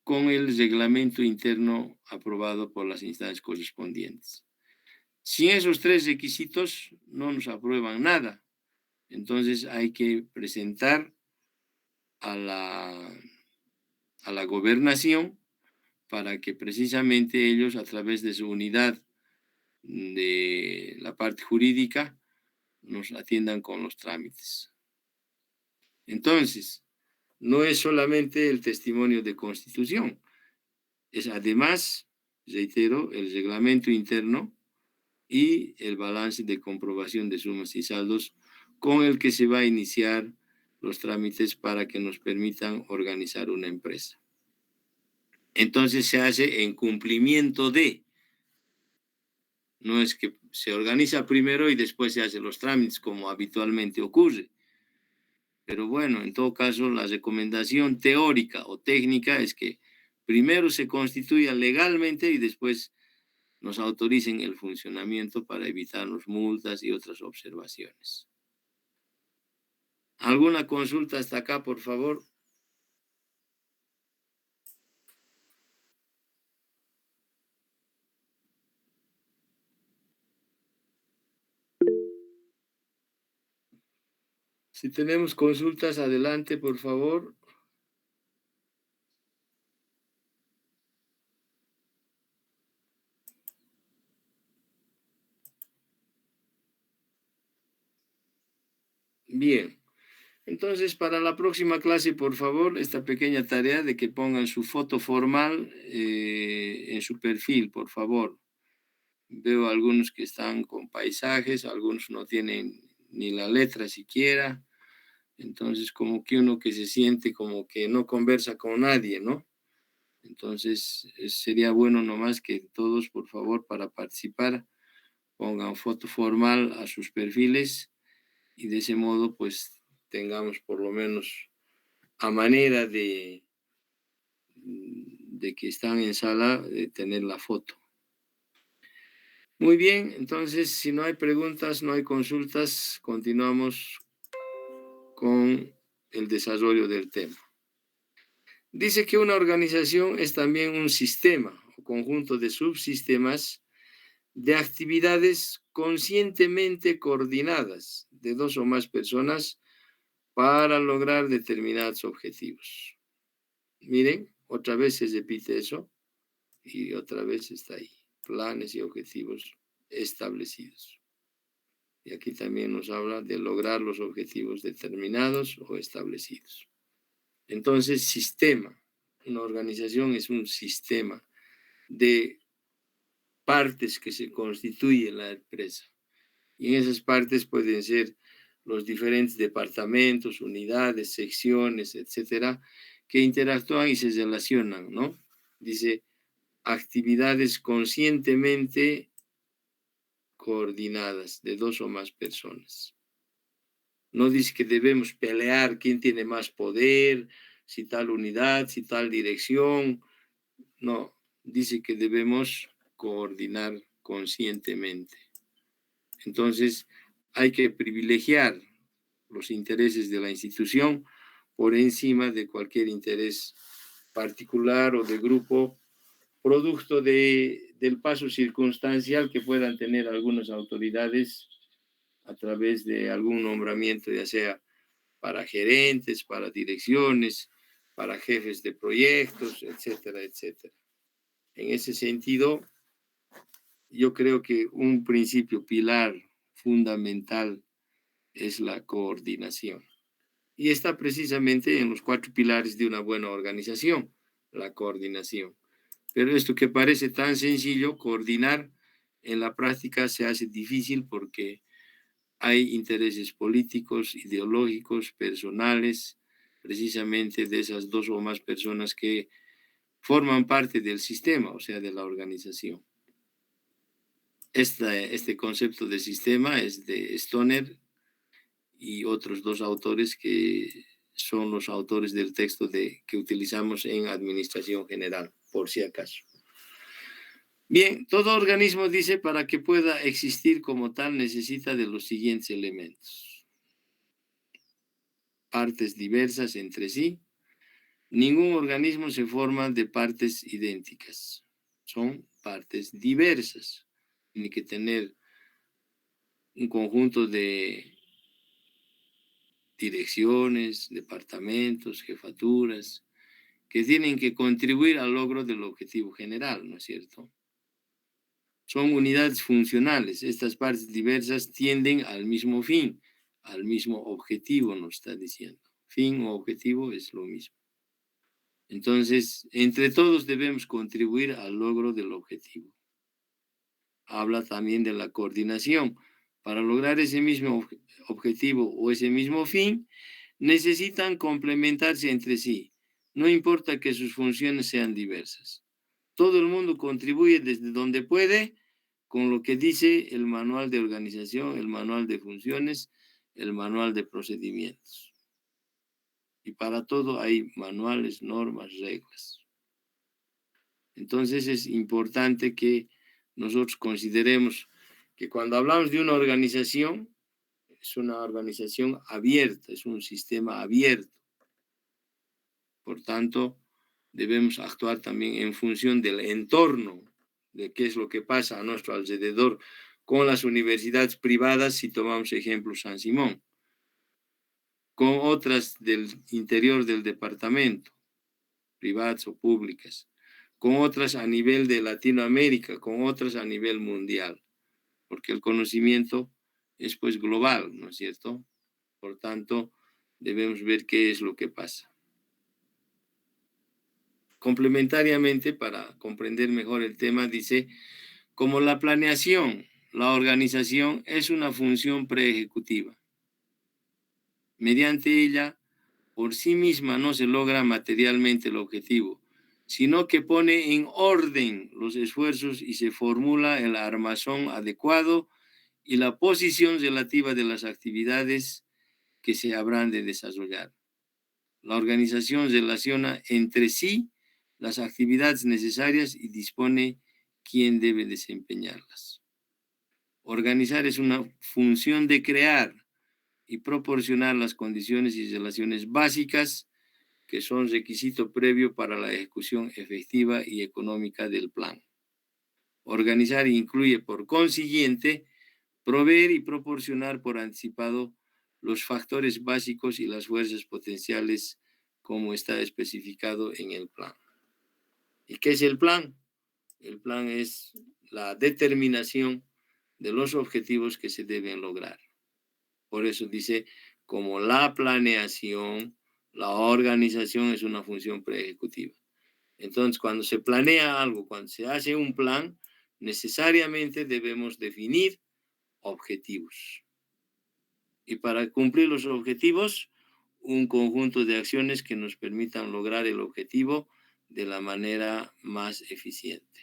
con el reglamento interno aprobado por las instancias correspondientes. Sin esos tres requisitos no nos aprueban nada. Entonces hay que presentar a la gobernación para que precisamente ellos, a través de su unidad de la parte jurídica, nos atiendan con los trámites. Entonces, no es solamente el testimonio de constitución, es además, reitero, el reglamento interno y el balance de comprobación de sumas y saldos con el que se va a iniciar los trámites para que nos permitan organizar una empresa. Entonces se hace en cumplimiento de, no es que se organiza primero y después se hacen los trámites como habitualmente ocurre. Pero bueno, en todo caso, la recomendación teórica o técnica es que primero se constituya legalmente y después nos autoricen el funcionamiento para evitarnos multas y otras observaciones. ¿Alguna consulta hasta acá, por favor? Si tenemos consultas, adelante, por favor. Bien. Entonces, para la próxima clase, por favor, esta pequeña tarea de que pongan su foto formal en su perfil, por favor. Veo algunos que están con paisajes, algunos no tienen ni la letra siquiera. Entonces, como que uno que se siente como que no conversa con nadie, ¿no? Entonces, sería bueno nomás que todos, por favor, para participar, pongan foto formal a sus perfiles y de ese modo, pues, tengamos por lo menos a manera de que están en sala, de tener la foto. Muy bien, entonces, si no hay preguntas, no hay consultas, continuamos con el desarrollo del tema. Dice que una organización es también un sistema o conjunto de subsistemas de actividades conscientemente coordinadas de dos o más personas para lograr determinados objetivos. Miren, otra vez se repite eso y otra vez está ahí, planes y objetivos establecidos. Y aquí también nos habla de lograr los objetivos determinados o establecidos. Entonces, sistema. Una organización es un sistema de partes que se constituye la empresa. Y en esas partes pueden ser los diferentes departamentos, unidades, secciones, etcétera, que interactúan y se relacionan, ¿no? Dice, actividades conscientemente coordinadas de dos o más personas. No dice que debemos pelear quién tiene más poder, si tal unidad, si tal dirección. No, dice que debemos coordinar conscientemente. Entonces, hay que privilegiar los intereses de la institución por encima de cualquier interés particular o de grupo, producto del paso circunstancial que puedan tener algunas autoridades a través de algún nombramiento, ya sea para gerentes, para direcciones, para jefes de proyectos, etcétera, etcétera. En ese sentido, yo creo que un principio pilar fundamental es la coordinación. Y está precisamente en los 4 pilares de una buena organización, la coordinación. Pero esto que parece tan sencillo, coordinar, en la práctica se hace difícil porque hay intereses políticos, ideológicos, personales, precisamente de esas dos o más personas que forman parte del sistema, o sea, de la organización. Este concepto de sistema es de Stoner y otros 2 autores que son los autores del texto que utilizamos en Administración General, por si acaso. Bien, todo organismo, dice, para que pueda existir como tal necesita de los siguientes elementos. Partes diversas entre sí. Ningún organismo se forma de partes idénticas. Son partes diversas. Tiene que tener un conjunto de direcciones, departamentos, jefaturas, que tienen que contribuir al logro del objetivo general, ¿no es cierto? Son unidades funcionales. Estas partes diversas tienden al mismo fin, al mismo objetivo, nos está diciendo. Fin o objetivo es lo mismo. Entonces, entre todos debemos contribuir al logro del objetivo. Habla también de la coordinación. Para lograr ese mismo objetivo o ese mismo fin, necesitan complementarse entre sí. No importa que sus funciones sean diversas. Todo el mundo contribuye desde donde puede con lo que dice el manual de organización, el manual de funciones, el manual de procedimientos. Y para todo hay manuales, normas, reglas. Entonces es importante que nosotros consideremos que cuando hablamos de una organización, es una organización abierta, es un sistema abierto. Por tanto, debemos actuar también en función del entorno, de qué es lo que pasa a nuestro alrededor con las universidades privadas, si tomamos ejemplo San Simón. con otras del interior del departamento, privadas o públicas, con otras a nivel de Latinoamérica, con otras a nivel mundial, porque el conocimiento es pues global, ¿no es cierto? Por tanto, debemos ver qué es lo que pasa. Complementariamente, para comprender mejor el tema, dice, como la planeación, la organización es una función preejecutiva. Mediante ella, por sí misma no se logra materialmente el objetivo, sino que pone en orden los esfuerzos y se formula el armazón adecuado y la posición relativa de las actividades que se habrán de desarrollar. La organización relaciona entre sí las actividades necesarias y dispone quién debe desempeñarlas. Organizar es una función de crear y proporcionar las condiciones y relaciones básicas que son requisito previo para la ejecución efectiva y económica del plan. Organizar incluye, por consiguiente, proveer y proporcionar por anticipado los factores básicos y las fuerzas potenciales como está especificado en el plan. ¿Y qué es el plan? El plan es la determinación de los objetivos que se deben lograr. Por eso dice, como la planeación, la organización es una función preejecutiva. Entonces, cuando se planea algo, cuando se hace un plan, necesariamente debemos definir objetivos. Y para cumplir los objetivos, un conjunto de acciones que nos permitan lograr el objetivo de la manera más eficiente.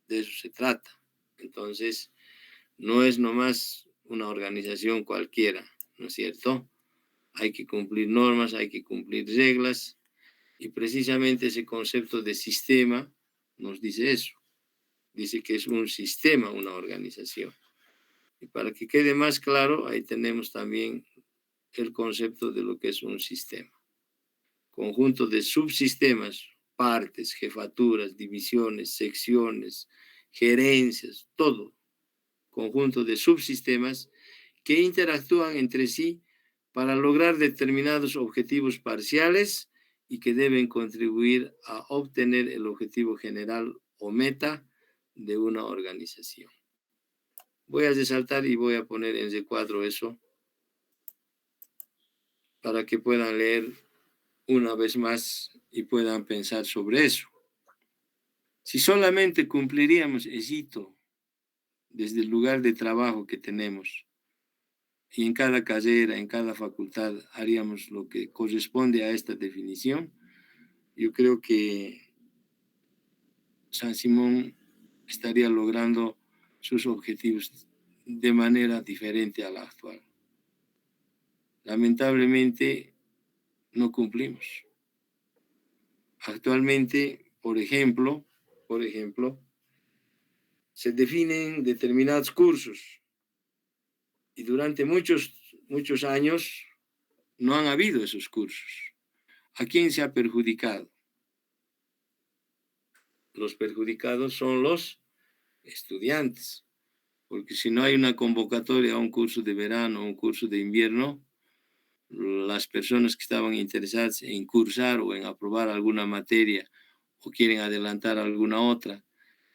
De eso se trata. Entonces, no es nomás una organización cualquiera, ¿no es cierto? Hay que cumplir normas, hay que cumplir reglas, y precisamente ese concepto de sistema nos dice eso. Dice que es un sistema, una organización. Y para que quede más claro, ahí tenemos también el concepto de lo que es un sistema. Conjunto de subsistemas, partes, jefaturas, divisiones, secciones, gerencias, todo. Conjunto de subsistemas que interactúan entre sí para lograr determinados objetivos parciales y que deben contribuir a obtener el objetivo general o meta de una organización. Voy a resaltar y voy a poner en recuadro eso para que puedan leer una vez más y puedan pensar sobre eso. Si solamente cumpliríamos ese hito desde el lugar de trabajo que tenemos y en cada carrera, en cada facultad haríamos lo que corresponde a esta definición, yo creo que San Simón estaría logrando sus objetivos de manera diferente a la actual. Lamentablemente no cumplimos. Actualmente, por ejemplo, se definen determinados cursos y durante muchos años no han habido esos cursos. ¿A quién se ha perjudicado? Los perjudicados son los estudiantes, porque si no hay una convocatoria a un curso de verano o un curso de invierno, las personas que estaban interesadas en cursar o en aprobar alguna materia o quieren adelantar alguna otra,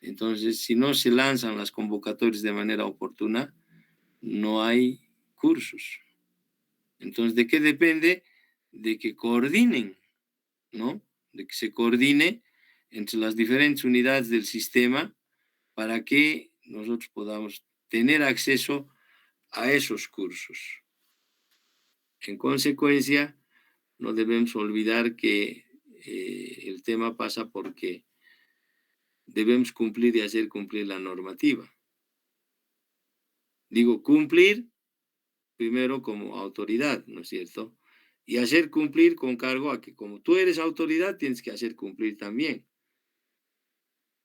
entonces si no se lanzan las convocatorias de manera oportuna, no hay cursos. Entonces, ¿de qué depende? De que coordinen, ¿no? De que se coordine entre las diferentes unidades del sistema para que nosotros podamos tener acceso a esos cursos. En consecuencia, no debemos olvidar que el tema pasa porque debemos cumplir y hacer cumplir la normativa. Digo, cumplir primero como autoridad, ¿no es cierto? Y hacer cumplir con cargo a que como tú eres autoridad, tienes que hacer cumplir también.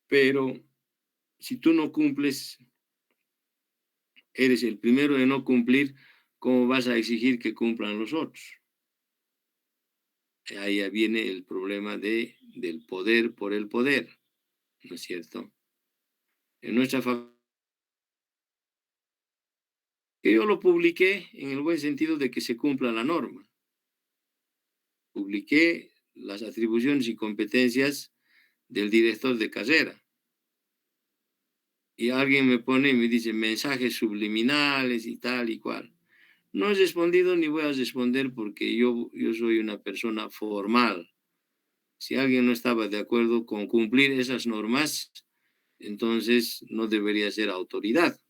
Pero si tú no cumples, eres el primero de no cumplir, ¿cómo vas a exigir que cumplan los otros? Ahí viene el problema del poder por el poder, ¿no es cierto? En nuestra Que yo lo publiqué en el buen sentido de que se cumpla la norma. Publiqué las atribuciones y competencias del director de carrera. Y alguien me pone y me dice mensajes subliminales y tal y cual. No he respondido ni voy a responder porque yo soy una persona formal. Si alguien no estaba de acuerdo con cumplir esas normas, entonces no debería ser autoridad.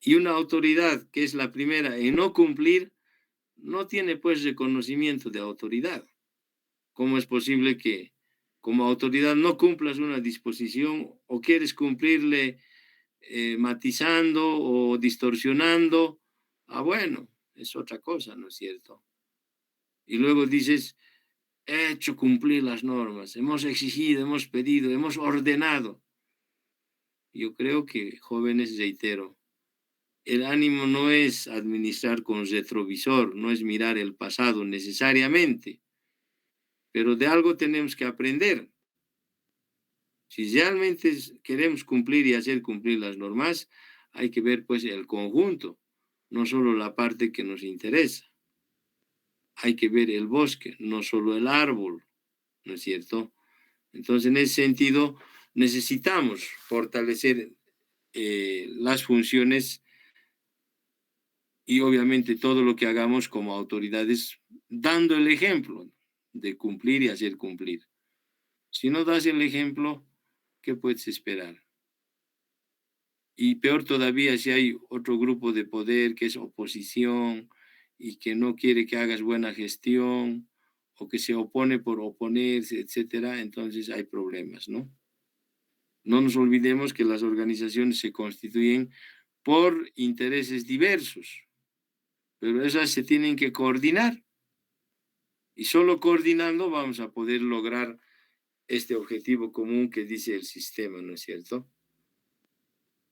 Y una autoridad que es la primera en no cumplir, no tiene pues reconocimiento de autoridad. ¿Cómo es posible que como autoridad no cumplas una disposición o quieres cumplirle matizando o distorsionando? Ah, bueno, es otra cosa, ¿no es cierto? Y luego dices, he hecho cumplir las normas, hemos exigido, hemos pedido, hemos ordenado. Yo creo que, jóvenes, reitero, el ánimo no es administrar con retrovisor, no es mirar el pasado necesariamente, pero de algo tenemos que aprender. Si realmente queremos cumplir y hacer cumplir las normas, hay que ver pues el conjunto, no solo la parte que nos interesa. Hay que ver el bosque, no solo el árbol, ¿no es cierto? Entonces, en ese sentido, necesitamos fortalecer las funciones y obviamente todo lo que hagamos como autoridades, dando el ejemplo de cumplir y hacer cumplir. Si no das el ejemplo, ¿qué puedes esperar? Y peor todavía si hay otro grupo de poder que es oposición y que no quiere que hagas buena gestión o que se opone por oponerse, etcétera, entonces hay problemas, ¿no? No nos olvidemos que las organizaciones se constituyen por intereses diversos, pero esas se tienen que coordinar y solo coordinando vamos a poder lograr este objetivo común que dice el sistema, ¿no es cierto?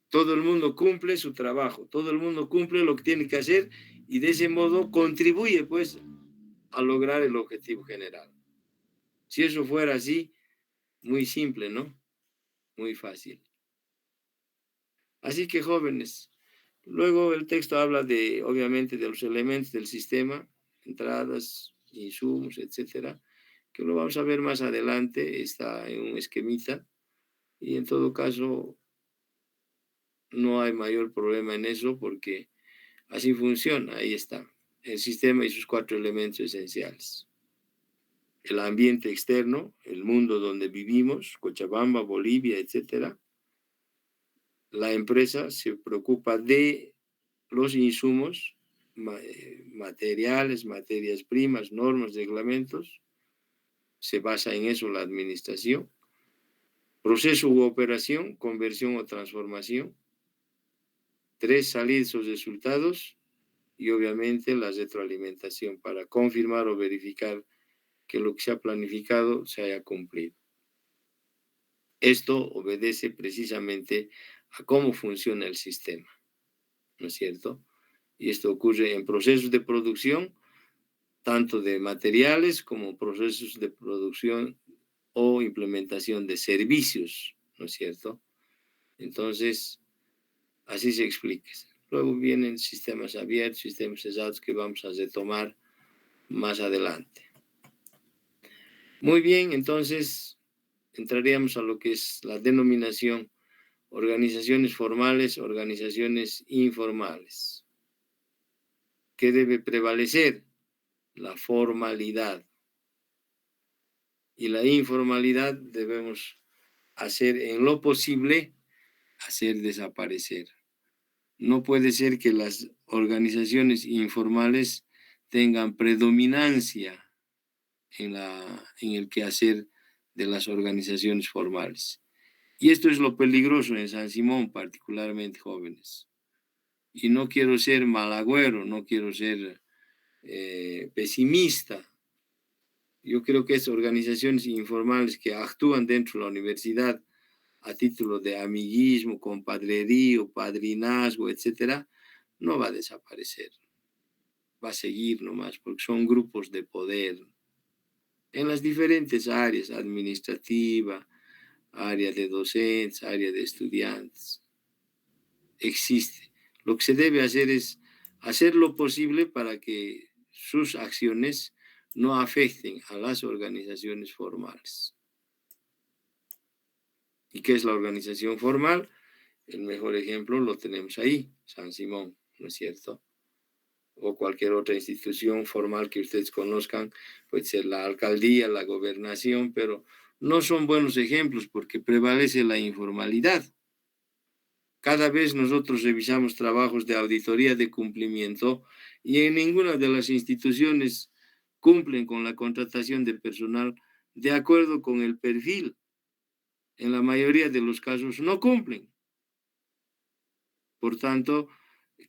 Todo el mundo cumple su trabajo, todo el mundo cumple lo que tiene que hacer y de ese modo contribuye pues a lograr el objetivo general. Si eso fuera así, muy simple, ¿no? Muy fácil. Así que jóvenes, luego el texto habla de, obviamente, de los elementos del sistema, entradas, insumos, etcétera, que lo vamos a ver más adelante, está en un esquemita, y en todo caso no hay mayor problema en eso porque así funciona, ahí está, el sistema y sus cuatro elementos esenciales. El ambiente externo, el mundo donde vivimos, Cochabamba, Bolivia, etcétera. La empresa se preocupa de los insumos, materiales, materias primas, normas, reglamentos. Se basa en eso la administración. Proceso u operación, conversión o transformación. 3, salidas o resultados. Y obviamente la retroalimentación para confirmar o verificar que lo que se ha planificado se haya cumplido. Esto obedece precisamente a cómo funciona el sistema, ¿no es cierto? Y esto ocurre en procesos de producción, tanto de materiales como procesos de producción o implementación de servicios, ¿no es cierto? Entonces, así se explica. Luego vienen sistemas abiertos, sistemas cerrados que vamos a retomar más adelante. Muy bien, entonces entraríamos a lo que es la denominación organizaciones formales, organizaciones informales. ¿Qué debe prevalecer? La formalidad. Y la informalidad debemos hacer en lo posible, hacer desaparecer. No puede ser que las organizaciones informales tengan predominancia en el quehacer de las organizaciones formales. Y esto es lo peligroso en San Simón, particularmente jóvenes. Y no quiero ser malagüero, no quiero ser pesimista. Yo creo que esas organizaciones informales que actúan dentro de la universidad a título de amiguismo, compadrerío, padrinazgo, etcétera, no va a desaparecer. Va a seguir nomás, porque son grupos de poder en las diferentes áreas, administrativa, área de docentes, área de estudiantes. Existe. Lo que se debe hacer es hacer lo posible para que sus acciones no afecten a las organizaciones formales. ¿Y qué es la organización formal? El mejor ejemplo lo tenemos ahí, San Simón, ¿no es cierto? O cualquier otra institución formal que ustedes conozcan, puede ser la alcaldía, la gobernación, pero no son buenos ejemplos porque prevalece la informalidad. Cada vez nosotros revisamos trabajos de auditoría de cumplimiento y en ninguna de las instituciones cumplen con la contratación de personal de acuerdo con el perfil. En la mayoría de los casos no cumplen. Por tanto,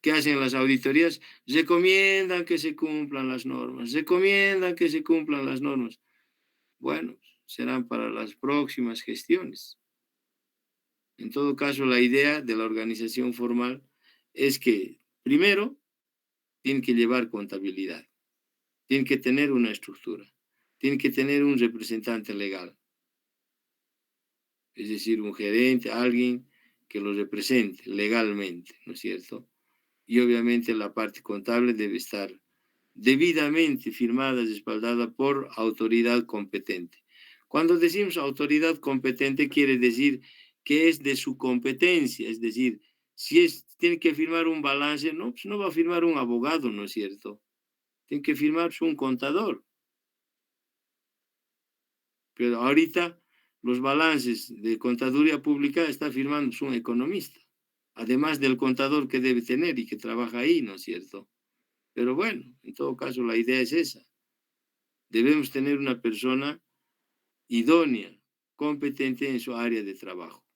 ¿qué hacen las auditorías? Recomiendan que se cumplan las normas, recomiendan que se cumplan las normas. Bueno, serán para las próximas gestiones. En todo caso, la idea de la organización formal es que, primero, tienen que llevar contabilidad, tienen que tener una estructura, tienen que tener un representante legal, es decir, un gerente, alguien que los represente legalmente, ¿no es cierto? Y obviamente la parte contable debe estar debidamente firmada, respaldada por autoridad competente. Cuando decimos autoridad competente, quiere decir que es de su competencia, es decir, si tiene que firmar un balance, no, pues no va a firmar un abogado, ¿no es cierto? Tiene que firmar un contador. Pero ahorita los balances de contaduría pública está firmando un economista, además del contador que debe tener y que trabaja ahí, ¿no es cierto? Pero bueno, en todo caso la idea es esa. Debemos tener una persona idónea, competente en su área de trabajo.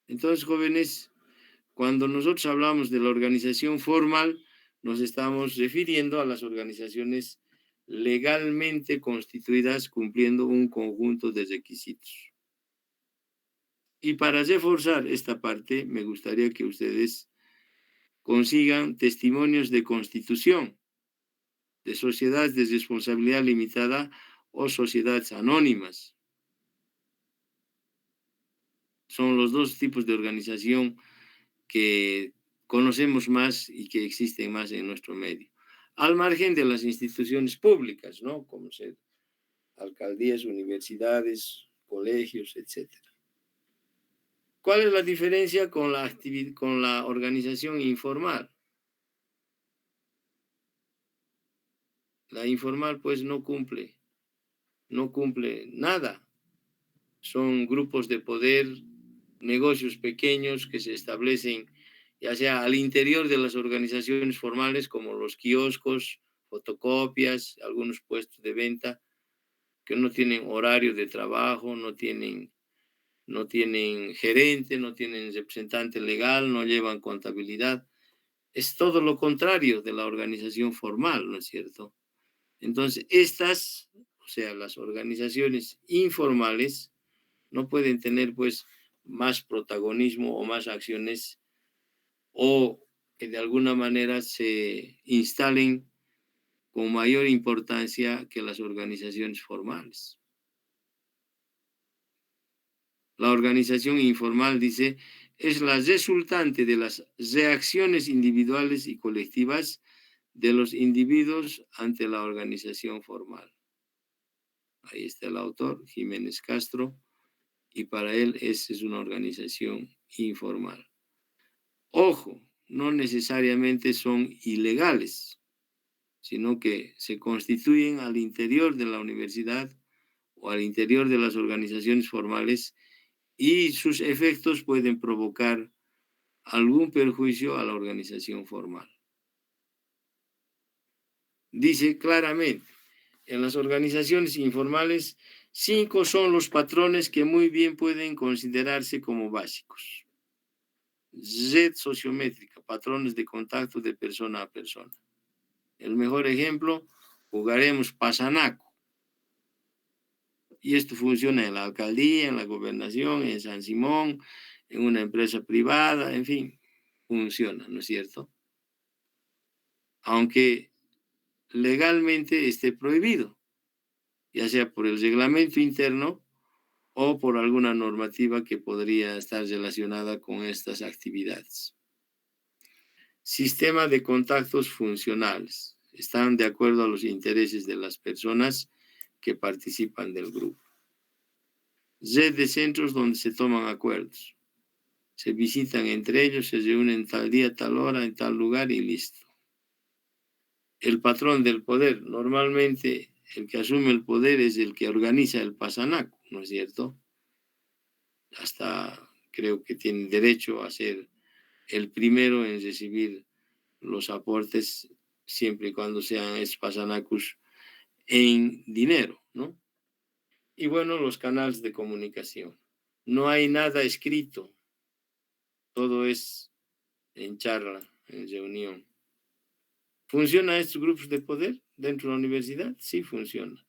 Entonces, jóvenes, cuando nosotros hablamos de la organización formal, nos estamos refiriendo a las organizaciones legalmente constituidas cumpliendo un conjunto de requisitos. Y para reforzar esta parte, me gustaría que ustedes consigan testimonios de constitución de sociedades de responsabilidad limitada o sociedades anónimas. Son los dos tipos de organización que conocemos más y que existen más en nuestro medio. Al margen de las instituciones públicas, ¿no? Como ser alcaldías, universidades, colegios, etcétera. ¿Cuál es la diferencia con la organización informal? La informal pues no cumple nada. Son grupos de poder, negocios pequeños que se establecen ya sea al interior de las organizaciones formales como los kioscos, fotocopias, algunos puestos de venta que no tienen horario de trabajo, no tienen gerente, no tienen representante legal, no llevan contabilidad. Es todo lo contrario de la organización formal, ¿no es cierto? Entonces, o sea, las organizaciones informales, no pueden tener pues más protagonismo o más acciones o que de alguna manera se instalen con mayor importancia que las organizaciones formales. La organización informal, dice, es la resultante de las reacciones individuales y colectivas de los individuos ante la organización formal. Ahí está el autor, Jiménez Castro, y para él esa es una organización informal. Ojo, no necesariamente son ilegales, sino que se constituyen al interior de la universidad o al interior de las organizaciones formales y sus efectos pueden provocar algún perjuicio a la organización formal. Dice claramente, en las organizaciones informales, 5 son los patrones que muy bien pueden considerarse como básicos. Red sociométrica, patrones de contacto de persona a persona. El mejor ejemplo, jugaremos pasanaco. Y esto funciona en la alcaldía, en la gobernación, en San Simón, en una empresa privada, en fin, funciona, ¿no es cierto? Aunque legalmente esté prohibido, ya sea por el reglamento interno o por alguna normativa que podría estar relacionada con estas actividades. Sistema de contactos funcionales. Están de acuerdo a los intereses de las personas que participan del grupo. Red de centros donde se toman acuerdos. Se visitan entre ellos, se reúnen tal día, tal hora, en tal lugar y listo. El patrón del poder. Normalmente el que asume el poder es el que organiza el pasanaco, ¿no es cierto? Hasta creo que tiene derecho a ser el primero en recibir los aportes siempre y cuando sean pasanacus en dinero, ¿no? Y bueno, los canales de comunicación. No hay nada escrito, todo es en charla, en reunión. ¿Funcionan estos grupos de poder dentro de la universidad? Sí, funciona.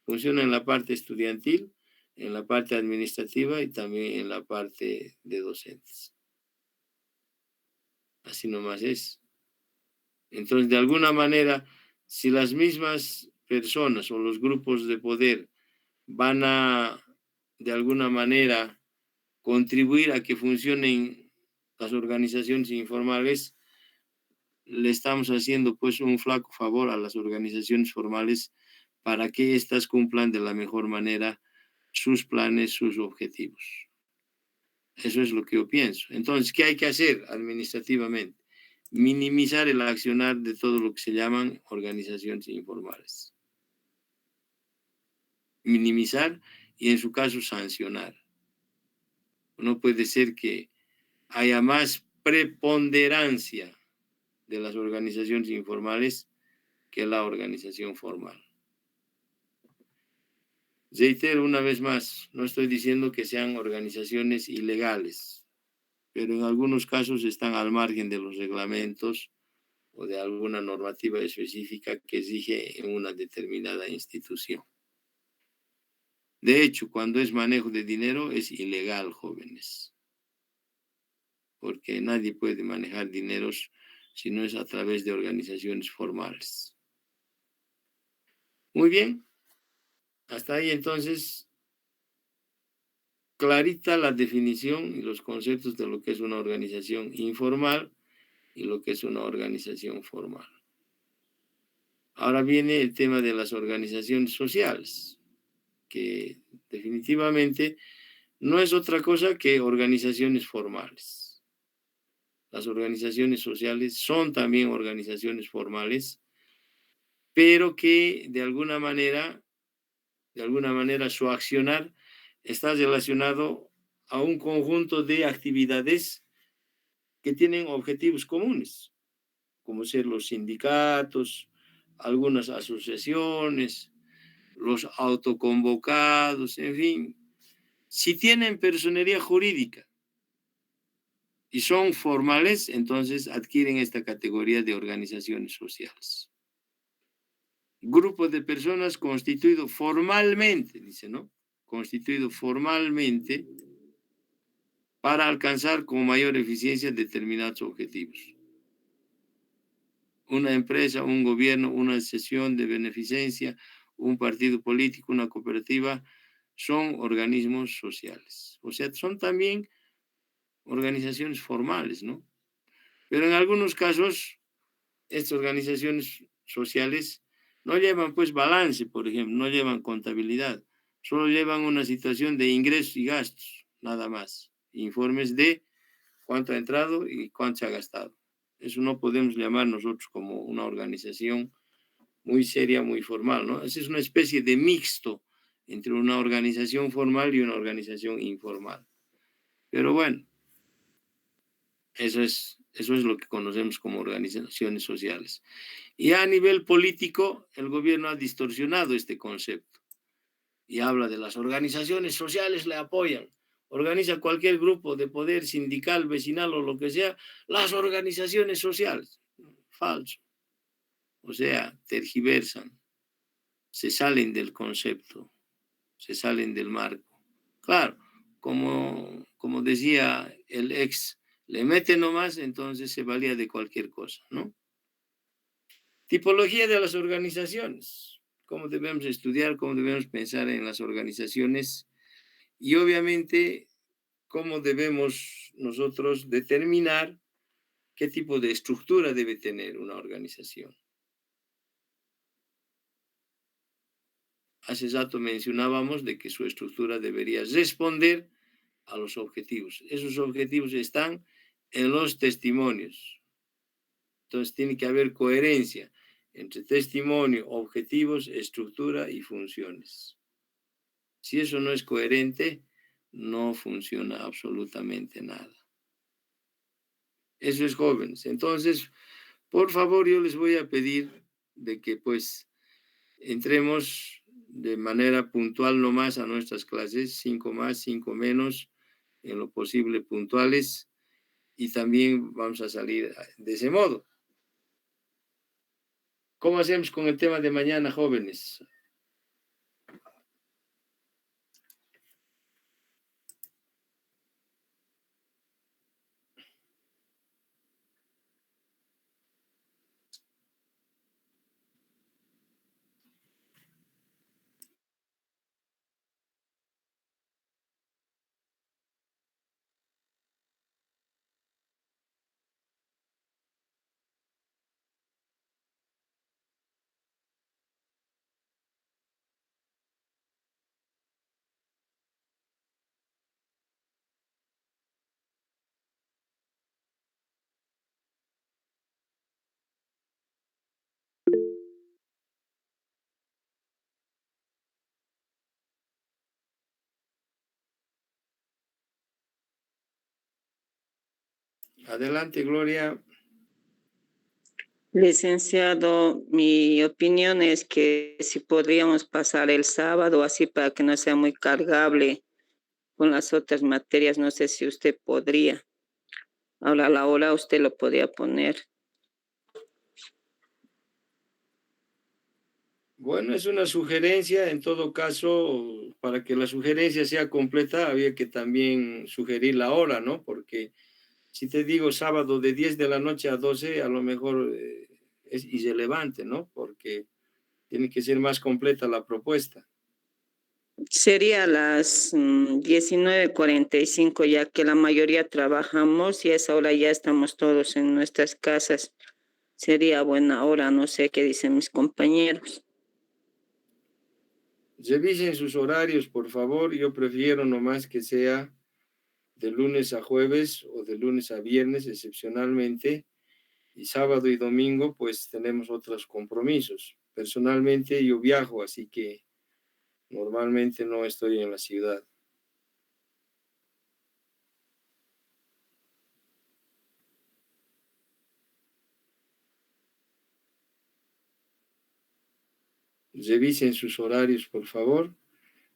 Funciona en la parte estudiantil, en la parte administrativa y también en la parte de docentes. Así nomás es. Entonces, de alguna manera, si las mismas personas o los grupos de poder van a, de alguna manera, contribuir a que funcionen las organizaciones informales, le estamos haciendo pues un flaco favor a las organizaciones formales para que éstas cumplan de la mejor manera sus planes, sus objetivos. Eso es lo que yo pienso. Entonces, ¿qué hay que hacer administrativamente? Minimizar el accionar de todo lo que se llaman organizaciones informales. Minimizar y en su caso sancionar. No puede ser que haya más preponderancia de las organizaciones informales que la organización formal. Reitero una vez más, no estoy diciendo que sean organizaciones ilegales, pero en algunos casos están al margen de los reglamentos o de alguna normativa específica que exige en una determinada institución. De hecho, cuando es manejo de dinero es ilegal, jóvenes, porque nadie puede manejar dineros si no es a través de organizaciones formales. Muy bien, hasta ahí entonces clarita la definición y los conceptos de lo que es una organización informal y lo que es una organización formal. Ahora viene el tema de las organizaciones sociales, que definitivamente no es otra cosa que organizaciones formales. Las organizaciones sociales son también organizaciones formales, pero que de alguna manera su accionar está relacionado a un conjunto de actividades que tienen objetivos comunes, como ser los sindicatos, algunas asociaciones, los autoconvocados, en fin. Si tienen personería jurídica y son formales, entonces adquieren esta categoría de organizaciones sociales. Grupo de personas constituido formalmente, dice, ¿no? Constituido formalmente para alcanzar con mayor eficiencia determinados objetivos. Una empresa, un gobierno, una asociación de beneficencia, un partido político, una cooperativa, son organismos sociales. O sea, son también organizaciones formales, ¿no? Pero en algunos casos, estas organizaciones sociales no llevan pues balance, por ejemplo, no llevan contabilidad, solo llevan una situación de ingresos y gastos, nada más. Informes de cuánto ha entrado y cuánto se ha gastado. Eso no podemos llamar nosotros como una organización muy seria, muy formal, ¿no? Esa es una especie de mixto entre una organización formal y una organización informal. Pero bueno, eso es lo que conocemos como organizaciones sociales. Y a nivel político, el gobierno ha distorsionado este concepto y habla de las organizaciones sociales le apoyan. Organiza cualquier grupo de poder sindical, vecinal o lo que sea, las organizaciones sociales. Falso. O sea, tergiversan, se salen del concepto, se salen del marco. Claro, como decía el ex, le mete nomás, entonces se valía de cualquier cosa, ¿no? Tipología de las organizaciones, cómo debemos estudiar, cómo debemos pensar en las organizaciones y obviamente cómo debemos nosotros determinar qué tipo de estructura debe tener una organización. Hace rato mencionábamos de que su estructura debería responder a los objetivos. Esos objetivos están en los testimonios. Entonces tiene que haber coherencia entre testimonio, objetivos, estructura y funciones. Si eso no es coherente, no funciona absolutamente nada. Eso es, jóvenes. Entonces, por favor, yo les voy a pedir de que pues entremos de manera puntual nomás a nuestras clases, 5 más, 5 menos, en lo posible puntuales, y también vamos a salir de ese modo. ¿Cómo hacemos con el tema de mañana, jóvenes? Adelante, Gloria. Licenciado, mi opinión es que si podríamos pasar el sábado así para que no sea muy cargable con las otras materias, no sé si usted podría. Ahora a la hora usted lo podría poner. Bueno, es una sugerencia, en todo caso, para que la sugerencia sea completa, había que también sugerir la hora, ¿no? Porque si te digo sábado de 10 de la noche a 12, a lo mejor es irrelevante, ¿no? Porque tiene que ser más completa la propuesta. Sería las 19:45, ya que la mayoría trabajamos y a esa hora ya estamos todos en nuestras casas. Sería buena hora, no sé qué dicen mis compañeros. Revisen sus horarios, por favor. Yo prefiero nomás que sea de lunes a jueves o de lunes a viernes, excepcionalmente, y sábado y domingo, pues tenemos otros compromisos. Personalmente yo viajo, así que normalmente no estoy en la ciudad. Revisen sus horarios, por favor.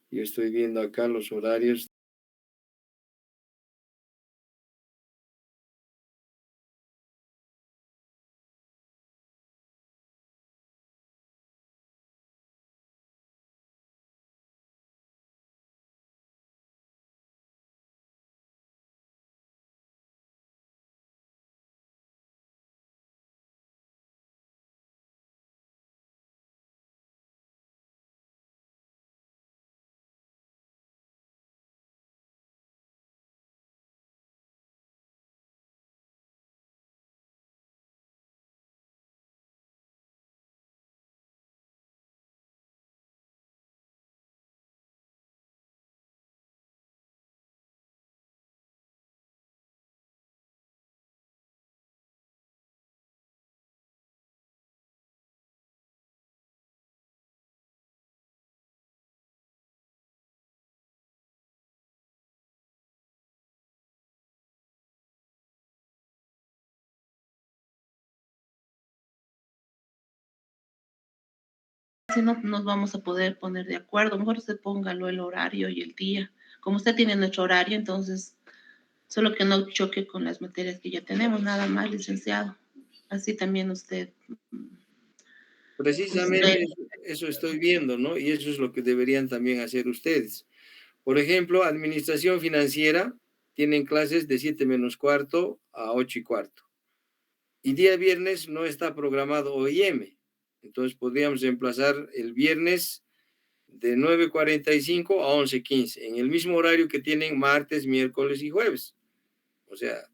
Yo estoy viendo acá los horarios. Si no nos vamos a poder poner de acuerdo, mejor usted póngalo el horario y el día. Como usted tiene nuestro horario, entonces, solo que no choque con las materias que ya tenemos, nada más, licenciado. Así también usted. Precisamente eso estoy viendo, ¿no? Y eso es lo que deberían también hacer ustedes. Por ejemplo, administración financiera, tienen clases de 7 menos cuarto a 8 y cuarto. Y día viernes no está programado OIM. Entonces podríamos emplazar el viernes de 9:45 a 11:15, en el mismo horario que tienen martes, miércoles y jueves. O sea,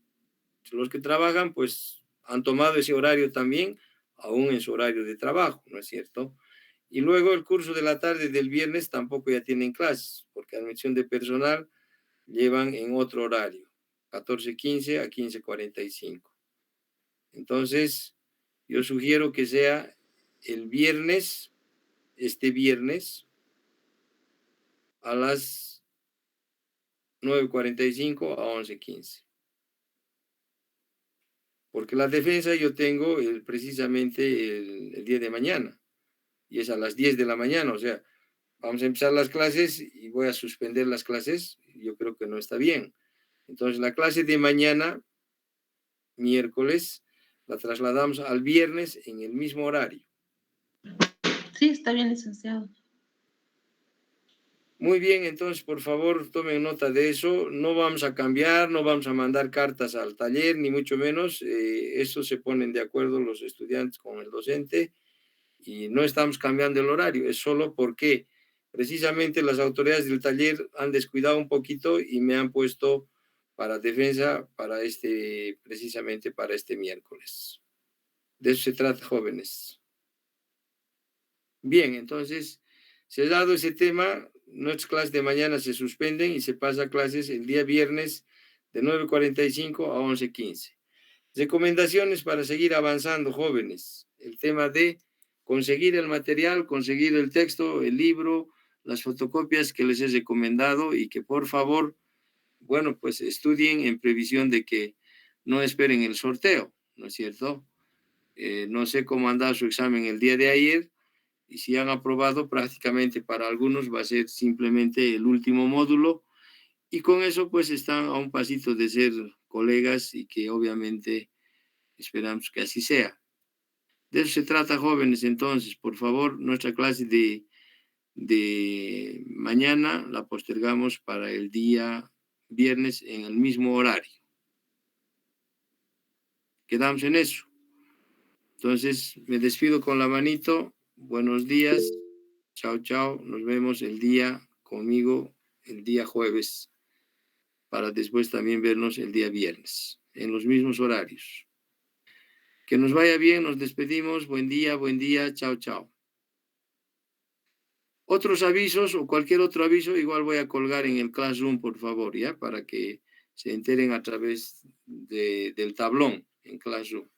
Los que trabajan, pues, han tomado ese horario también, aún en su horario de trabajo, ¿no es cierto? Y luego el curso de la tarde del viernes tampoco ya tienen clases, porque admisión de personal llevan en otro horario, 14:15 a 15:45. Entonces, yo sugiero que sea el viernes, este viernes, a las 9:45 a 11:15. Porque la defensa yo tengo precisamente el día de mañana, y es a las 10 de la mañana, o sea, vamos a empezar las clases y voy a suspender las clases, yo creo que no está bien. Entonces, la clase de mañana, miércoles, la trasladamos al viernes en el mismo horario. Sí, está bien, licenciado. Muy bien, entonces, por favor, tomen nota de eso. No vamos a cambiar, no vamos a mandar cartas al taller, ni mucho menos. Eso se ponen de acuerdo los estudiantes con el docente y no estamos cambiando el horario. Es solo porque precisamente las autoridades del taller han descuidado un poquito y me han puesto para defensa precisamente para este miércoles. De eso se trata, jóvenes. Bien, entonces, cerrado ese tema, nuestras clases de mañana se suspenden y se pasa a clases el día viernes de 9:45 a 11:15. Recomendaciones para seguir avanzando, jóvenes. El tema de conseguir el material, conseguir el texto, el libro, las fotocopias que les he recomendado y que por favor, bueno, pues estudien en previsión de que no esperen el sorteo, ¿no es cierto? No sé cómo anda su examen el día de ayer, y si han aprobado, prácticamente para algunos va a ser simplemente el último módulo, y con eso pues están a un pasito de ser colegas y que obviamente esperamos que así sea. De eso se trata, jóvenes. Entonces, por favor, nuestra clase de mañana la postergamos para el día viernes en el mismo horario. Quedamos en eso. Entonces, me despido con la manito. Buenos días. Chao, chao. Nos vemos el día conmigo, el día jueves, para después también vernos el día viernes, en los mismos horarios. Que nos vaya bien, nos despedimos. Buen día, chao, chao. Otros avisos o cualquier otro aviso, igual voy a colgar en el Classroom, por favor, ¿ya? Para que se enteren a través del tablón en Classroom.